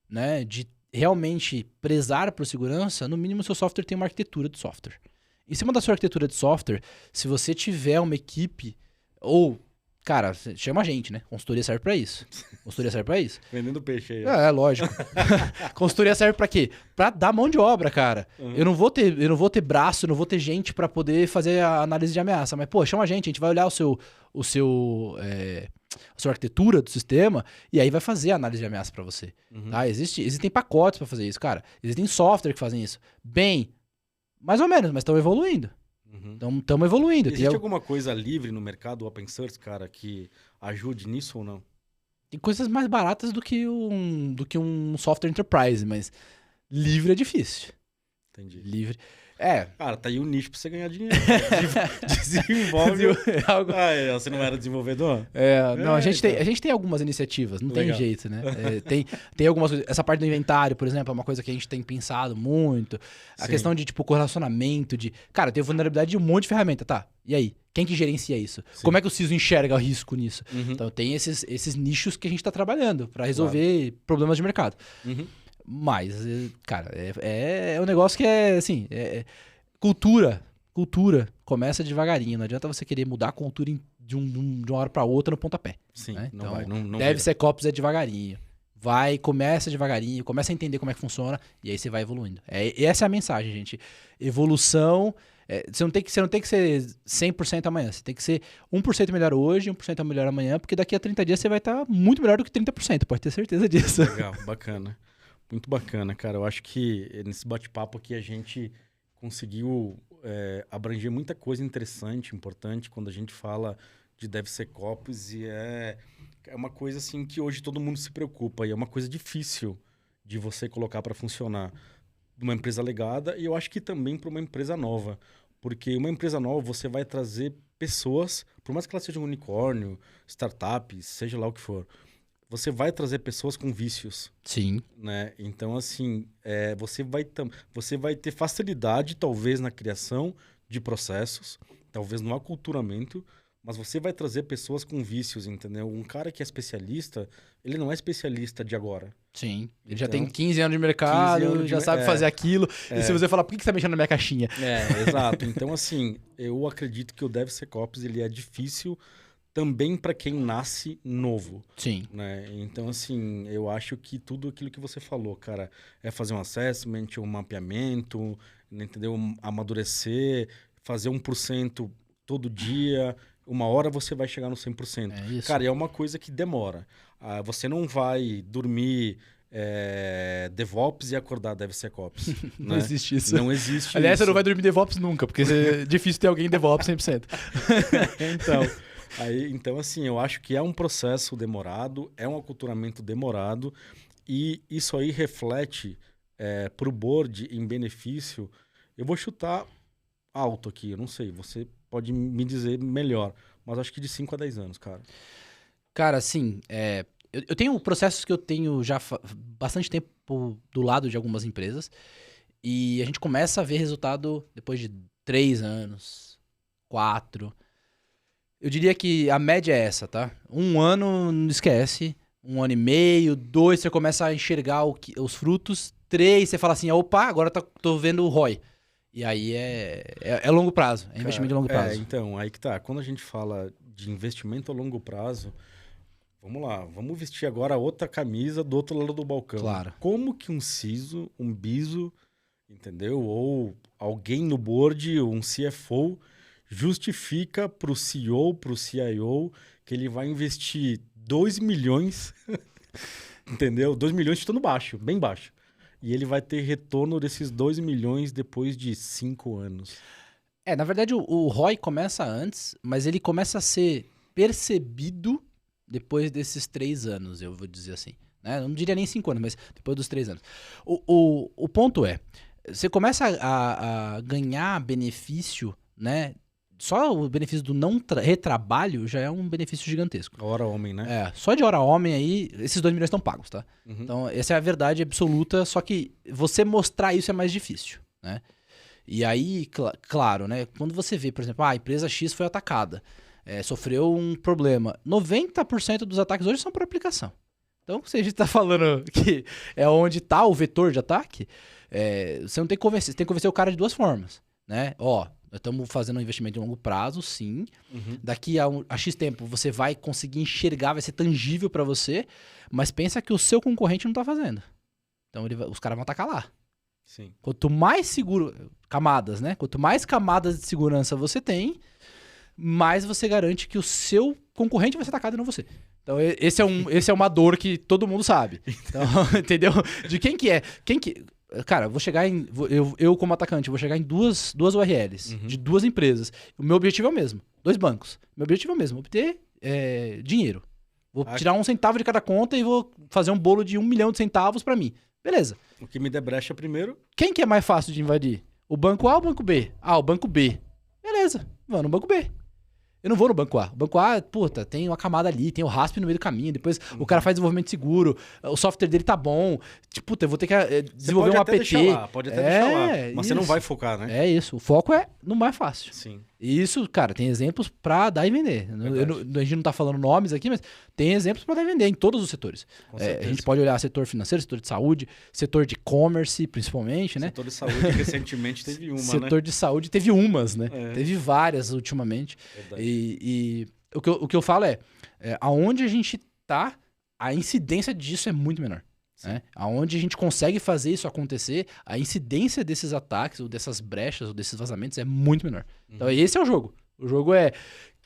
S2: né, de realmente prezar por segurança, no mínimo seu software tem uma arquitetura de software. Em cima da sua arquitetura de software, se você tiver uma equipe, ou... Cara, chama a gente, né? Consultoria serve pra isso. Consultoria serve pra isso.
S1: Vendendo peixe aí.
S2: Lógico. Consultoria serve pra quê? Pra dar mão de obra, cara. Eu não vou ter braço, eu não vou ter gente pra poder fazer a análise de ameaça. Mas, pô, chama a gente vai olhar a sua arquitetura do sistema e aí vai fazer a análise de ameaça pra você. Tá? Existem pacotes pra fazer isso, cara. Existem software que fazem isso. Bem, mais ou menos, mas estão evoluindo. Então, estamos evoluindo.
S1: Existe alguma coisa livre no mercado open source, cara, que ajude nisso ou não?
S2: Tem coisas mais baratas do que um software enterprise, mas livre é difícil.
S1: Entendi.
S2: Livre.
S1: Cara, tá aí um nicho pra você ganhar dinheiro. Desenvolve. Você não era desenvolvedor?
S2: Não, a gente tem algumas iniciativas, não
S1: Legal.
S2: tem jeito, né? Tem algumas coisas. Essa parte do inventário, por exemplo, é uma coisa que a gente tem pensado muito. A
S1: Sim.
S2: questão de, tipo, correlacionamento, cara, tem vulnerabilidade de um monte de ferramenta, tá? E aí? Quem que gerencia isso?
S1: Sim.
S2: Como é que o CISO enxerga o risco nisso?
S1: Uhum.
S2: Então, tem esses nichos que a gente tá trabalhando para resolver problemas de mercado.
S1: Uhum.
S2: Mas, cara, é um negócio que assim, cultura começa devagarinho. Não adianta você querer mudar a cultura de uma hora para outra no pontapé.
S1: Sim,
S2: né?
S1: não
S2: Então,
S1: vai. Não vira.
S2: DevSecOps é devagarinho. Começa devagarinho, começa a entender como é que funciona e aí você vai evoluindo. Essa é a mensagem, gente. Evolução... Você não tem que ser 100% amanhã. Você tem que ser 1% melhor hoje, 1% melhor amanhã, porque daqui a 30 dias você vai estar muito melhor do que 30%. Pode ter certeza disso.
S1: Legal, bacana. Muito bacana, cara. Eu acho que nesse bate-papo aqui a gente conseguiu abranger muita coisa interessante, importante, quando a gente fala de DevSecOps e é uma coisa assim que hoje todo mundo se preocupa e é uma coisa difícil de você colocar para funcionar uma empresa legada e eu acho que também para uma empresa nova, porque uma empresa nova você vai trazer pessoas, por mais que ela seja um unicórnio, startup, seja lá o que for, você vai trazer pessoas com vícios.
S2: Sim.
S1: Né? Então, assim, você vai ter facilidade, talvez, na criação de processos, talvez no aculturamento, mas você vai trazer pessoas com vícios, entendeu? Um cara que é especialista, ele não é especialista de agora.
S2: Sim. Ele já
S1: Então,
S2: tem 15 anos de mercado,
S1: 15 anos
S2: já sabe fazer aquilo. E se você falar, por que você tá mexendo na minha caixinha?
S1: Exato. Então, assim, eu acredito que o DevSecOps, ele é difícil também para quem nasce novo.
S2: Sim.
S1: Né? Então, assim, eu acho que tudo aquilo que você falou, cara, é fazer um assessment, um mapeamento, entendeu? Amadurecer, fazer 1% todo dia, uma hora você vai chegar no 100%.
S2: É isso.
S1: Cara, é uma coisa que demora. Você não vai dormir DevOps e acordar DevSecOps.
S2: Não
S1: né?
S2: existe isso.
S1: Não existe
S2: Aliás,
S1: isso.
S2: você não vai dormir DevOps nunca, porque é difícil ter alguém DevOps 100%.
S1: Então, assim, eu acho que é um processo demorado, é um aculturamento demorado, e isso aí reflete para o board em benefício. Eu vou chutar alto aqui, eu não sei, você pode me dizer melhor, mas acho que de 5 a 10 anos, cara.
S2: Cara, assim, eu tenho processos que eu tenho já bastante tempo do lado de algumas empresas, e a gente começa a ver resultado depois de 3 anos, 4. Eu diria que a média é essa, tá? 1 ano, não esquece. 1 ano e meio, 2, você começa a enxergar os frutos. 3, você fala assim, opa, agora tô vendo o ROI. E aí é longo prazo, é investimento de longo prazo.
S1: Então, aí que tá. Quando a gente fala de investimento a longo prazo, vamos lá, vamos vestir agora outra camisa do outro lado do balcão.
S2: Claro.
S1: Como que um CISO, um BISO, entendeu? Ou alguém no board, um CFO, justifica para o CEO, para o CIO, que ele vai investir 2 milhões, entendeu? 2 milhões chutando baixo, bem baixo. E ele vai ter retorno desses 2 milhões depois de 5 anos.
S2: Na verdade, o ROI começa antes, mas ele começa a ser percebido depois desses 3 anos, eu vou dizer assim. Né? Eu não diria nem 5 anos, mas depois dos 3 anos. O ponto é, você começa a ganhar benefício, né? Só o benefício do não retrabalho já é um benefício gigantesco.
S1: Hora homem, né?
S2: Só de hora homem aí, esses 2 milhões estão pagos, tá?
S1: Uhum.
S2: Então, essa é a verdade absoluta, só que você mostrar isso é mais difícil, né? E aí, claro, né? Quando você vê, por exemplo, a empresa X foi atacada, sofreu um problema. 90% dos ataques hoje são por aplicação. Então, se a gente está falando que é onde está o vetor de ataque, você não tem que convencer, você tem que convencer o cara de 2 formas, né? Nós estamos fazendo um investimento de longo prazo, sim.
S1: Uhum.
S2: Daqui a X tempo você vai conseguir enxergar, vai ser tangível para você, mas pensa que o seu concorrente não está fazendo. Então os caras vão atacar lá.
S1: Sim.
S2: Quanto mais seguro, camadas, né? Quanto mais camadas de segurança você tem, mais você garante que o seu concorrente vai ser atacado e não você. Então, esse é uma dor que todo mundo sabe. Então, entendeu? De quem que é? Cara, eu vou chegar em... Eu como atacante, vou chegar em duas URLs de 2 empresas. O meu objetivo é o mesmo. 2 bancos. Meu objetivo é o mesmo. Obter dinheiro. Vou tirar 1 centavo de cada conta e vou fazer um bolo de 1 milhão de centavos pra mim. Beleza.
S1: O que me der brecha primeiro.
S2: Quem que é mais fácil de invadir? O banco A ou o banco B? O banco B. Beleza. Vou no banco B. Eu não vou no banco A. O banco A, puta, tem uma camada ali, tem o RASP no meio do caminho, depois o cara faz desenvolvimento seguro, o software dele tá bom. Tipo, puta, eu vou ter que desenvolver um APT.
S1: Pode até deixar lá, mas
S2: isso.
S1: você não vai focar, né?
S2: É isso. O foco é no mais fácil.
S1: Sim.
S2: E isso, cara, tem exemplos pra dar e vender. A gente não tá falando nomes aqui, mas tem exemplos pra dar e vender em todos os setores. A gente pode olhar setor financeiro, setor de saúde, setor de e-commerce, principalmente, né?
S1: Setor de saúde recentemente teve uma,
S2: Setor de saúde teve umas, né? Teve várias ultimamente.
S1: Verdade.
S2: E o que eu falo aonde a gente tá, a incidência disso é muito menor. Né? Aonde a gente consegue fazer isso acontecer, a incidência desses ataques, ou dessas brechas, ou desses vazamentos é muito menor. Então esse é o jogo. O jogo é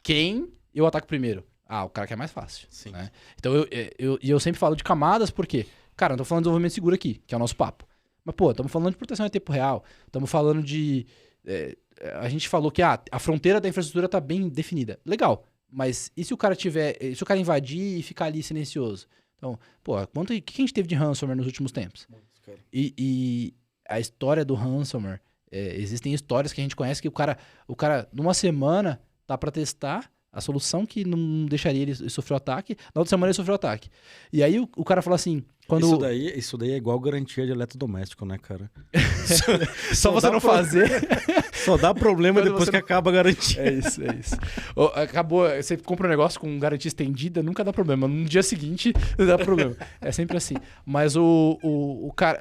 S2: quem eu ataco primeiro. O cara que é mais fácil.
S1: Sim.
S2: Né? Então eu sempre falo de camadas, porque, cara, não tô falando de desenvolvimento seguro aqui, que é o nosso papo. Mas, pô, estamos falando de proteção em tempo real, estamos falando de... a gente falou que a fronteira da infraestrutura tá bem definida. Legal, mas e se o cara se o cara invadir e ficar ali silencioso? Então, pô, o que a gente teve de ransomware nos últimos tempos? E a história do ransomware, existem histórias que a gente conhece que o cara numa semana, tá para testar a solução que não deixaria ele sofrer o ataque, na outra semana ele sofreu o ataque. E aí o cara fala assim...
S1: Isso daí é igual garantia de eletrodoméstico, né, cara?
S2: Só você não fazer...
S1: Só dá problema depois que acaba a garantia.
S2: É isso. Acabou, você compra um negócio com garantia estendida, nunca dá problema. No dia seguinte, dá problema. É sempre assim. Mas o cara...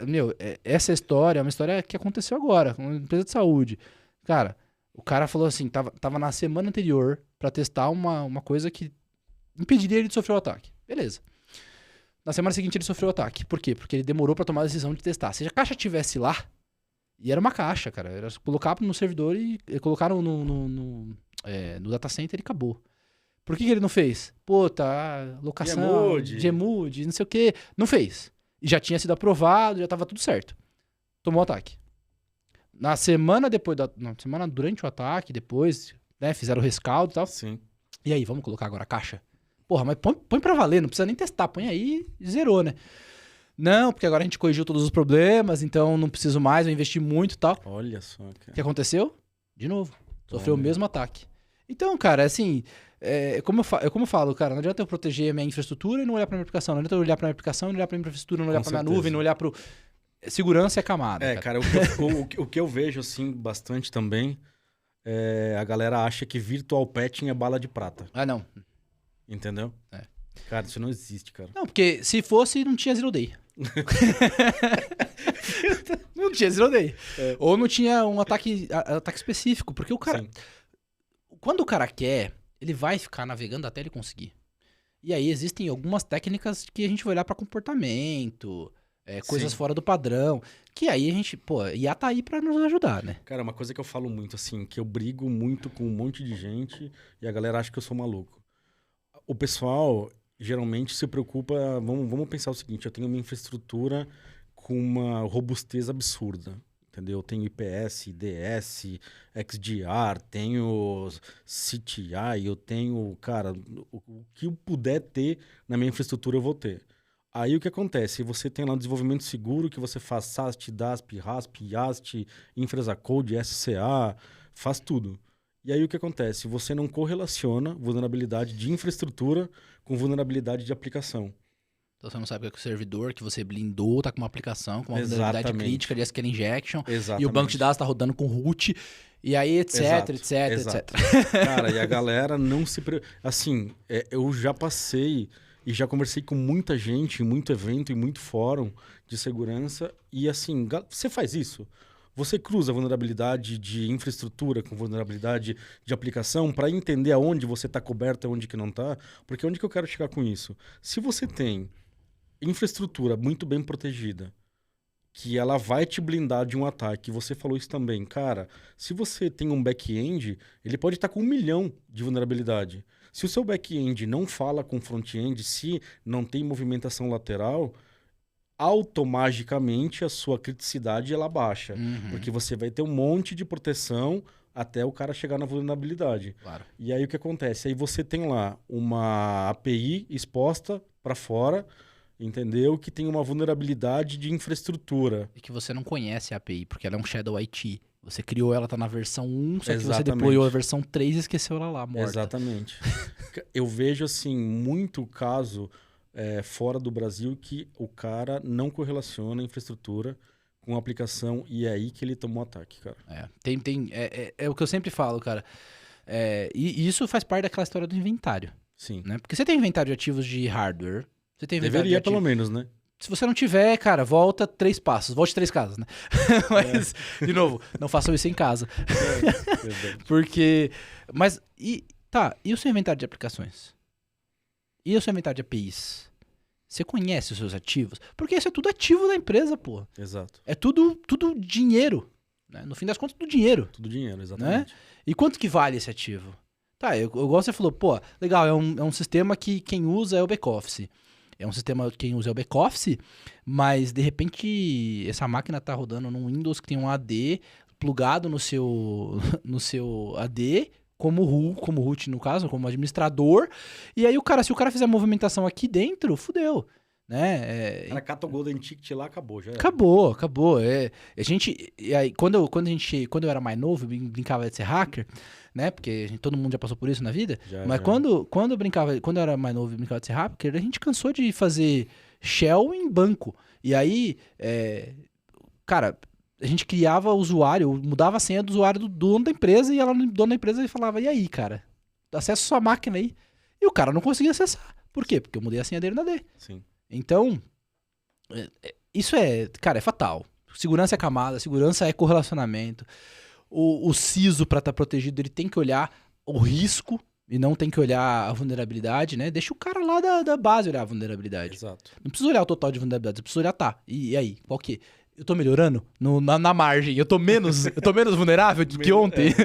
S2: essa história é uma história que aconteceu agora, com uma empresa de saúde. Cara, o cara falou assim, tava na semana anterior pra testar uma coisa que impediria ele de sofrer o ataque. Beleza. Na semana seguinte ele sofreu o ataque. Por quê? Porque ele demorou pra tomar a decisão de testar. Se a caixa tivesse lá, e era uma caixa, cara. Era colocar no servidor e colocaram no data center e acabou. Por que ele não fez? Pô, tá, locação, Gmood, não sei o quê. Não fez. E já tinha sido aprovado, já tava tudo certo. Tomou o ataque. Na semana depois, semana durante o ataque, depois, né, fizeram o rescaldo e tal.
S1: Sim.
S2: E aí, vamos colocar agora a caixa? Porra, mas põe pra valer, não precisa nem testar, põe aí e zerou, né? Não, porque agora a gente corrigiu todos os problemas, então não preciso mais, eu investi muito e tal.
S1: Olha só, cara.
S2: O que aconteceu? De novo. Sofreu o mesmo ataque. Então, cara, assim, como eu falo, cara, não adianta eu proteger a minha infraestrutura e não olhar pra minha aplicação. Não adianta eu olhar pra minha aplicação e não olhar pra minha infraestrutura, não olhar pra minha nuvem, não olhar pro... Segurança é camada.
S1: Cara, o que eu vejo, assim, bastante também, a galera acha que virtual patching é bala de prata.
S2: Não.
S1: Entendeu? Cara, isso não existe, cara.
S2: Não, porque se fosse, não tinha Zero Day. Não tinha Zero Day. Ou não tinha um ataque específico. Porque o cara... Sim. Quando o cara quer, ele vai ficar navegando até ele conseguir. E aí existem algumas técnicas que a gente vai olhar pra comportamento, coisas fora do padrão. Que aí a gente... Pô, IA tá aí pra nos ajudar, né?
S1: Cara, uma coisa que eu falo muito, assim, que eu brigo muito com um monte de gente e a galera acha que eu sou maluco. O pessoal geralmente se preocupa... Vamos pensar o seguinte, eu tenho uma infraestrutura com uma robustez absurda. Entendeu? Eu tenho IPS, IDS, XDR, tenho CTI, eu tenho, cara, o que eu puder ter na minha infraestrutura eu vou ter. Aí o que acontece? Você tem lá um desenvolvimento seguro que você faz SAST, DASP, RASP, YAST, Infra as Code, SCA, faz tudo. E aí o que acontece? Você não correlaciona vulnerabilidade de infraestrutura com vulnerabilidade de aplicação.
S2: Então você não sabe que o servidor que você blindou tá com uma aplicação, com uma vulnerabilidade crítica de SQL Injection.
S1: Exatamente.
S2: E o banco de dados tá rodando com root, e aí etc, etc.
S1: Cara, e a galera não se... Assim, eu já passei e já conversei com muita gente em muito evento, em muito fórum de segurança. E assim, você faz isso? Você cruza vulnerabilidade de infraestrutura com vulnerabilidade de aplicação para entender aonde você está coberto e aonde que não está? Porque onde que eu quero chegar com isso? Se você tem infraestrutura muito bem protegida, que ela vai te blindar de um ataque. Você falou isso também. Cara, se você tem um back-end, ele pode estar com 1 milhão de vulnerabilidade. Se o seu back-end não fala com front-end, se não tem movimentação lateral, automaticamente a sua criticidade ela baixa. Porque você vai ter um monte de proteção até o cara chegar na vulnerabilidade.
S2: Claro.
S1: E aí o que acontece? Aí você tem lá uma API exposta para fora, entendeu? Que tem uma vulnerabilidade de infraestrutura.
S2: E que você não conhece a API, porque ela é um Shadow IT. Você criou ela, tá na versão 1, só que
S1: Exatamente.
S2: você deployou a versão 3 e esqueceu ela lá, morta.
S1: Exatamente. Eu vejo, assim, muito caso fora do Brasil que o cara não correlaciona a infraestrutura com a aplicação e é aí que ele tomou ataque, cara.
S2: É o que eu sempre falo, cara. E isso faz parte daquela história do inventário.
S1: Sim.
S2: Né? Porque você tem inventário de ativos de hardware. Você tem inventário
S1: Deveria,
S2: de ativos...
S1: pelo menos, né?
S2: Se você não tiver, cara, volta 3 passos. Volte 3 casas, né? Mas, de novo, não façam isso em casa. Porque... Mas, e o seu inventário de aplicações? E o seu inventário de APIs? Você conhece os seus ativos? Porque isso é tudo ativo da empresa, pô.
S1: Exato.
S2: É tudo dinheiro. Né? No fim das contas, tudo dinheiro.
S1: Tudo dinheiro, exatamente.
S2: Né? E quanto que vale esse ativo? Igual você falou, pô, legal, é um sistema que quem usa é o back-office. É um sistema que quem usa é o back-office, mas de repente essa máquina tá rodando num Windows que tem um AD plugado no seu AD, como root no caso, como administrador, e aí se o cara fizer movimentação aqui dentro, fudeu. Né?
S1: O cara cata o Golden Ticket lá, acabou, já era.
S2: Acabou. Quando eu era mais novo, eu brincava de ser hacker, né? Porque todo mundo já passou por isso na vida. Mas quando eu era mais novo e brincava de ser hacker, a gente cansou de fazer shell em banco. E aí, cara, a gente criava usuário, mudava a senha do usuário do dono da empresa, e ela no dono da empresa falava, e aí, cara, acessa sua máquina aí. E o cara não conseguia acessar. Por quê? Porque eu mudei a senha dele na D.
S1: Sim.
S2: Então, isso cara, é fatal. Segurança é camada, segurança é correlacionamento. O CISO, para estar protegido, ele tem que olhar o risco e não tem que olhar a vulnerabilidade, né? Deixa o cara lá da base olhar a vulnerabilidade.
S1: Exato.
S2: Não precisa olhar o total de vulnerabilidade, você precisa olhar, e aí, qual que? Eu tô melhorando na margem, eu tô menos vulnerável do que ontem?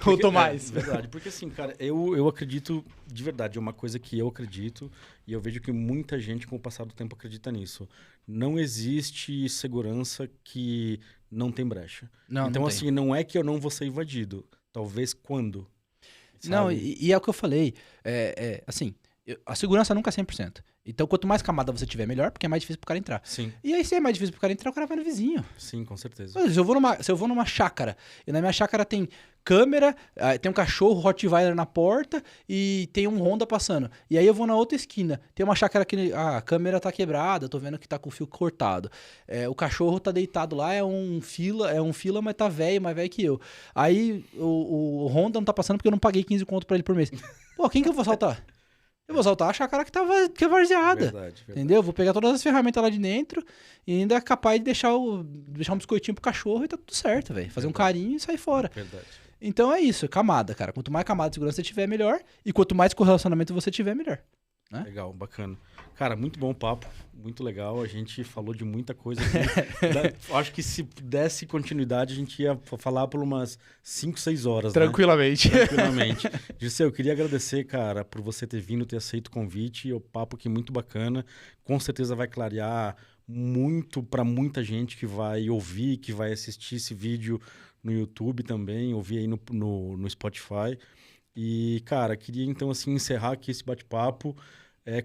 S2: Ou tô mais?
S1: Verdade, porque assim, cara, eu acredito, de verdade, é uma coisa que eu acredito e eu vejo que muita gente com o passar do tempo acredita nisso. Não existe segurança que não tem brecha.
S2: Não,
S1: então,
S2: não
S1: assim, não é que eu não vou ser invadido. Talvez quando. Sabe?
S2: Não, e é o que eu falei. Assim, a segurança nunca é 100%. Então, quanto mais camada você tiver, melhor, porque é mais difícil pro cara entrar.
S1: Sim.
S2: E aí, se é mais difícil pro cara entrar, o cara vai no vizinho.
S1: Sim, com certeza.
S2: Mas se eu vou numa chácara, e na minha chácara tem câmera, tem um cachorro Rottweiler na porta e tem um Honda passando. E aí eu vou na outra esquina, tem uma chácara que a câmera tá quebrada, tô vendo que tá com o fio cortado. O cachorro tá deitado lá, é um fila, mas tá velho, mais velho que eu. Aí o Honda não tá passando porque eu não paguei 15 conto pra ele por mês. Pô, quem que eu vou assaltar? Eu vou soltar a chácara que é varzeada. Verdade. Entendeu? Vou pegar todas as ferramentas lá de dentro e ainda é capaz de deixar um biscoitinho pro cachorro e tá tudo certo, velho. Fazer um carinho e sair fora.
S1: Verdade.
S2: Então é isso, camada, cara. Quanto mais camada de segurança você tiver, melhor. E quanto mais correlacionamento você tiver, melhor. né?
S1: Legal, bacana. Cara, muito bom o papo, muito legal. A gente falou de muita coisa aqui. Acho que se desse continuidade, a gente ia falar por umas 5, 6 horas,
S2: Tranquilamente.
S1: Né? Tranquilamente. Gisele, eu queria agradecer, cara, por você ter vindo, ter aceito o convite. O papo aqui muito bacana. Com certeza vai clarear muito para muita gente que vai ouvir, que vai assistir esse vídeo no YouTube também, ouvir aí no Spotify. E, cara, queria então assim encerrar aqui esse bate-papo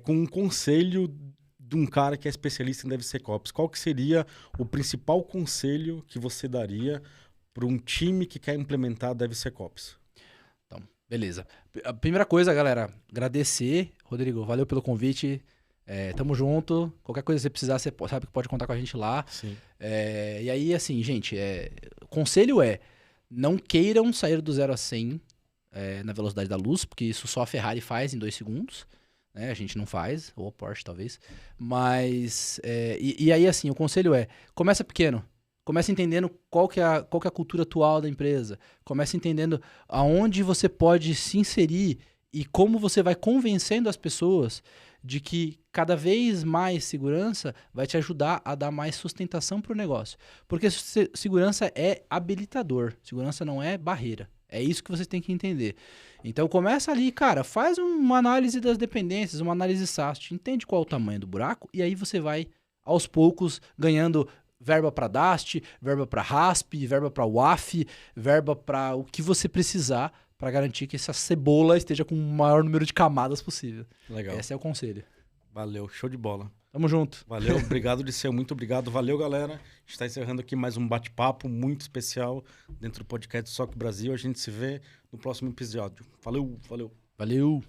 S1: com um conselho de um cara que é especialista em DevSecOps. Qual que seria o principal conselho que você daria para um time que quer implementar DevSecOps?
S2: Então, beleza. A primeira coisa, galera, agradecer. Rodrigo, valeu pelo convite. Tamo junto. Qualquer coisa que você precisar, você sabe que pode contar com a gente lá.
S1: Sim.
S2: E aí, assim, gente, o conselho não queiram sair do 0 a 100 na velocidade da luz, porque isso só a Ferrari faz em 2 segundos. Né? A gente não faz, ou a Porsche talvez. Mas, e aí, assim, o conselho começa pequeno. Começa entendendo qual que é a cultura atual da empresa. Começa entendendo aonde você pode se inserir e como você vai convencendo as pessoas de que cada vez mais segurança vai te ajudar a dar mais sustentação para o negócio. Porque segurança é habilitador, segurança não é barreira. É isso que você tem que entender. Então começa ali, cara, faz uma análise das dependências, uma análise SAST, entende qual é o tamanho do buraco e aí você vai, aos poucos, ganhando verba para DAST, verba para RASP, verba para WAF, verba para o que você precisar para garantir que essa cebola esteja com o maior número de camadas possível.
S1: Legal.
S2: Esse é o conselho.
S1: Valeu, show de bola.
S2: Tamo junto.
S1: Valeu, obrigado, Liceu, muito obrigado. Valeu, galera. A gente está encerrando aqui mais um bate-papo muito especial dentro do podcast SOC Brasil. A gente se vê no próximo episódio. Valeu, valeu.
S2: Valeu.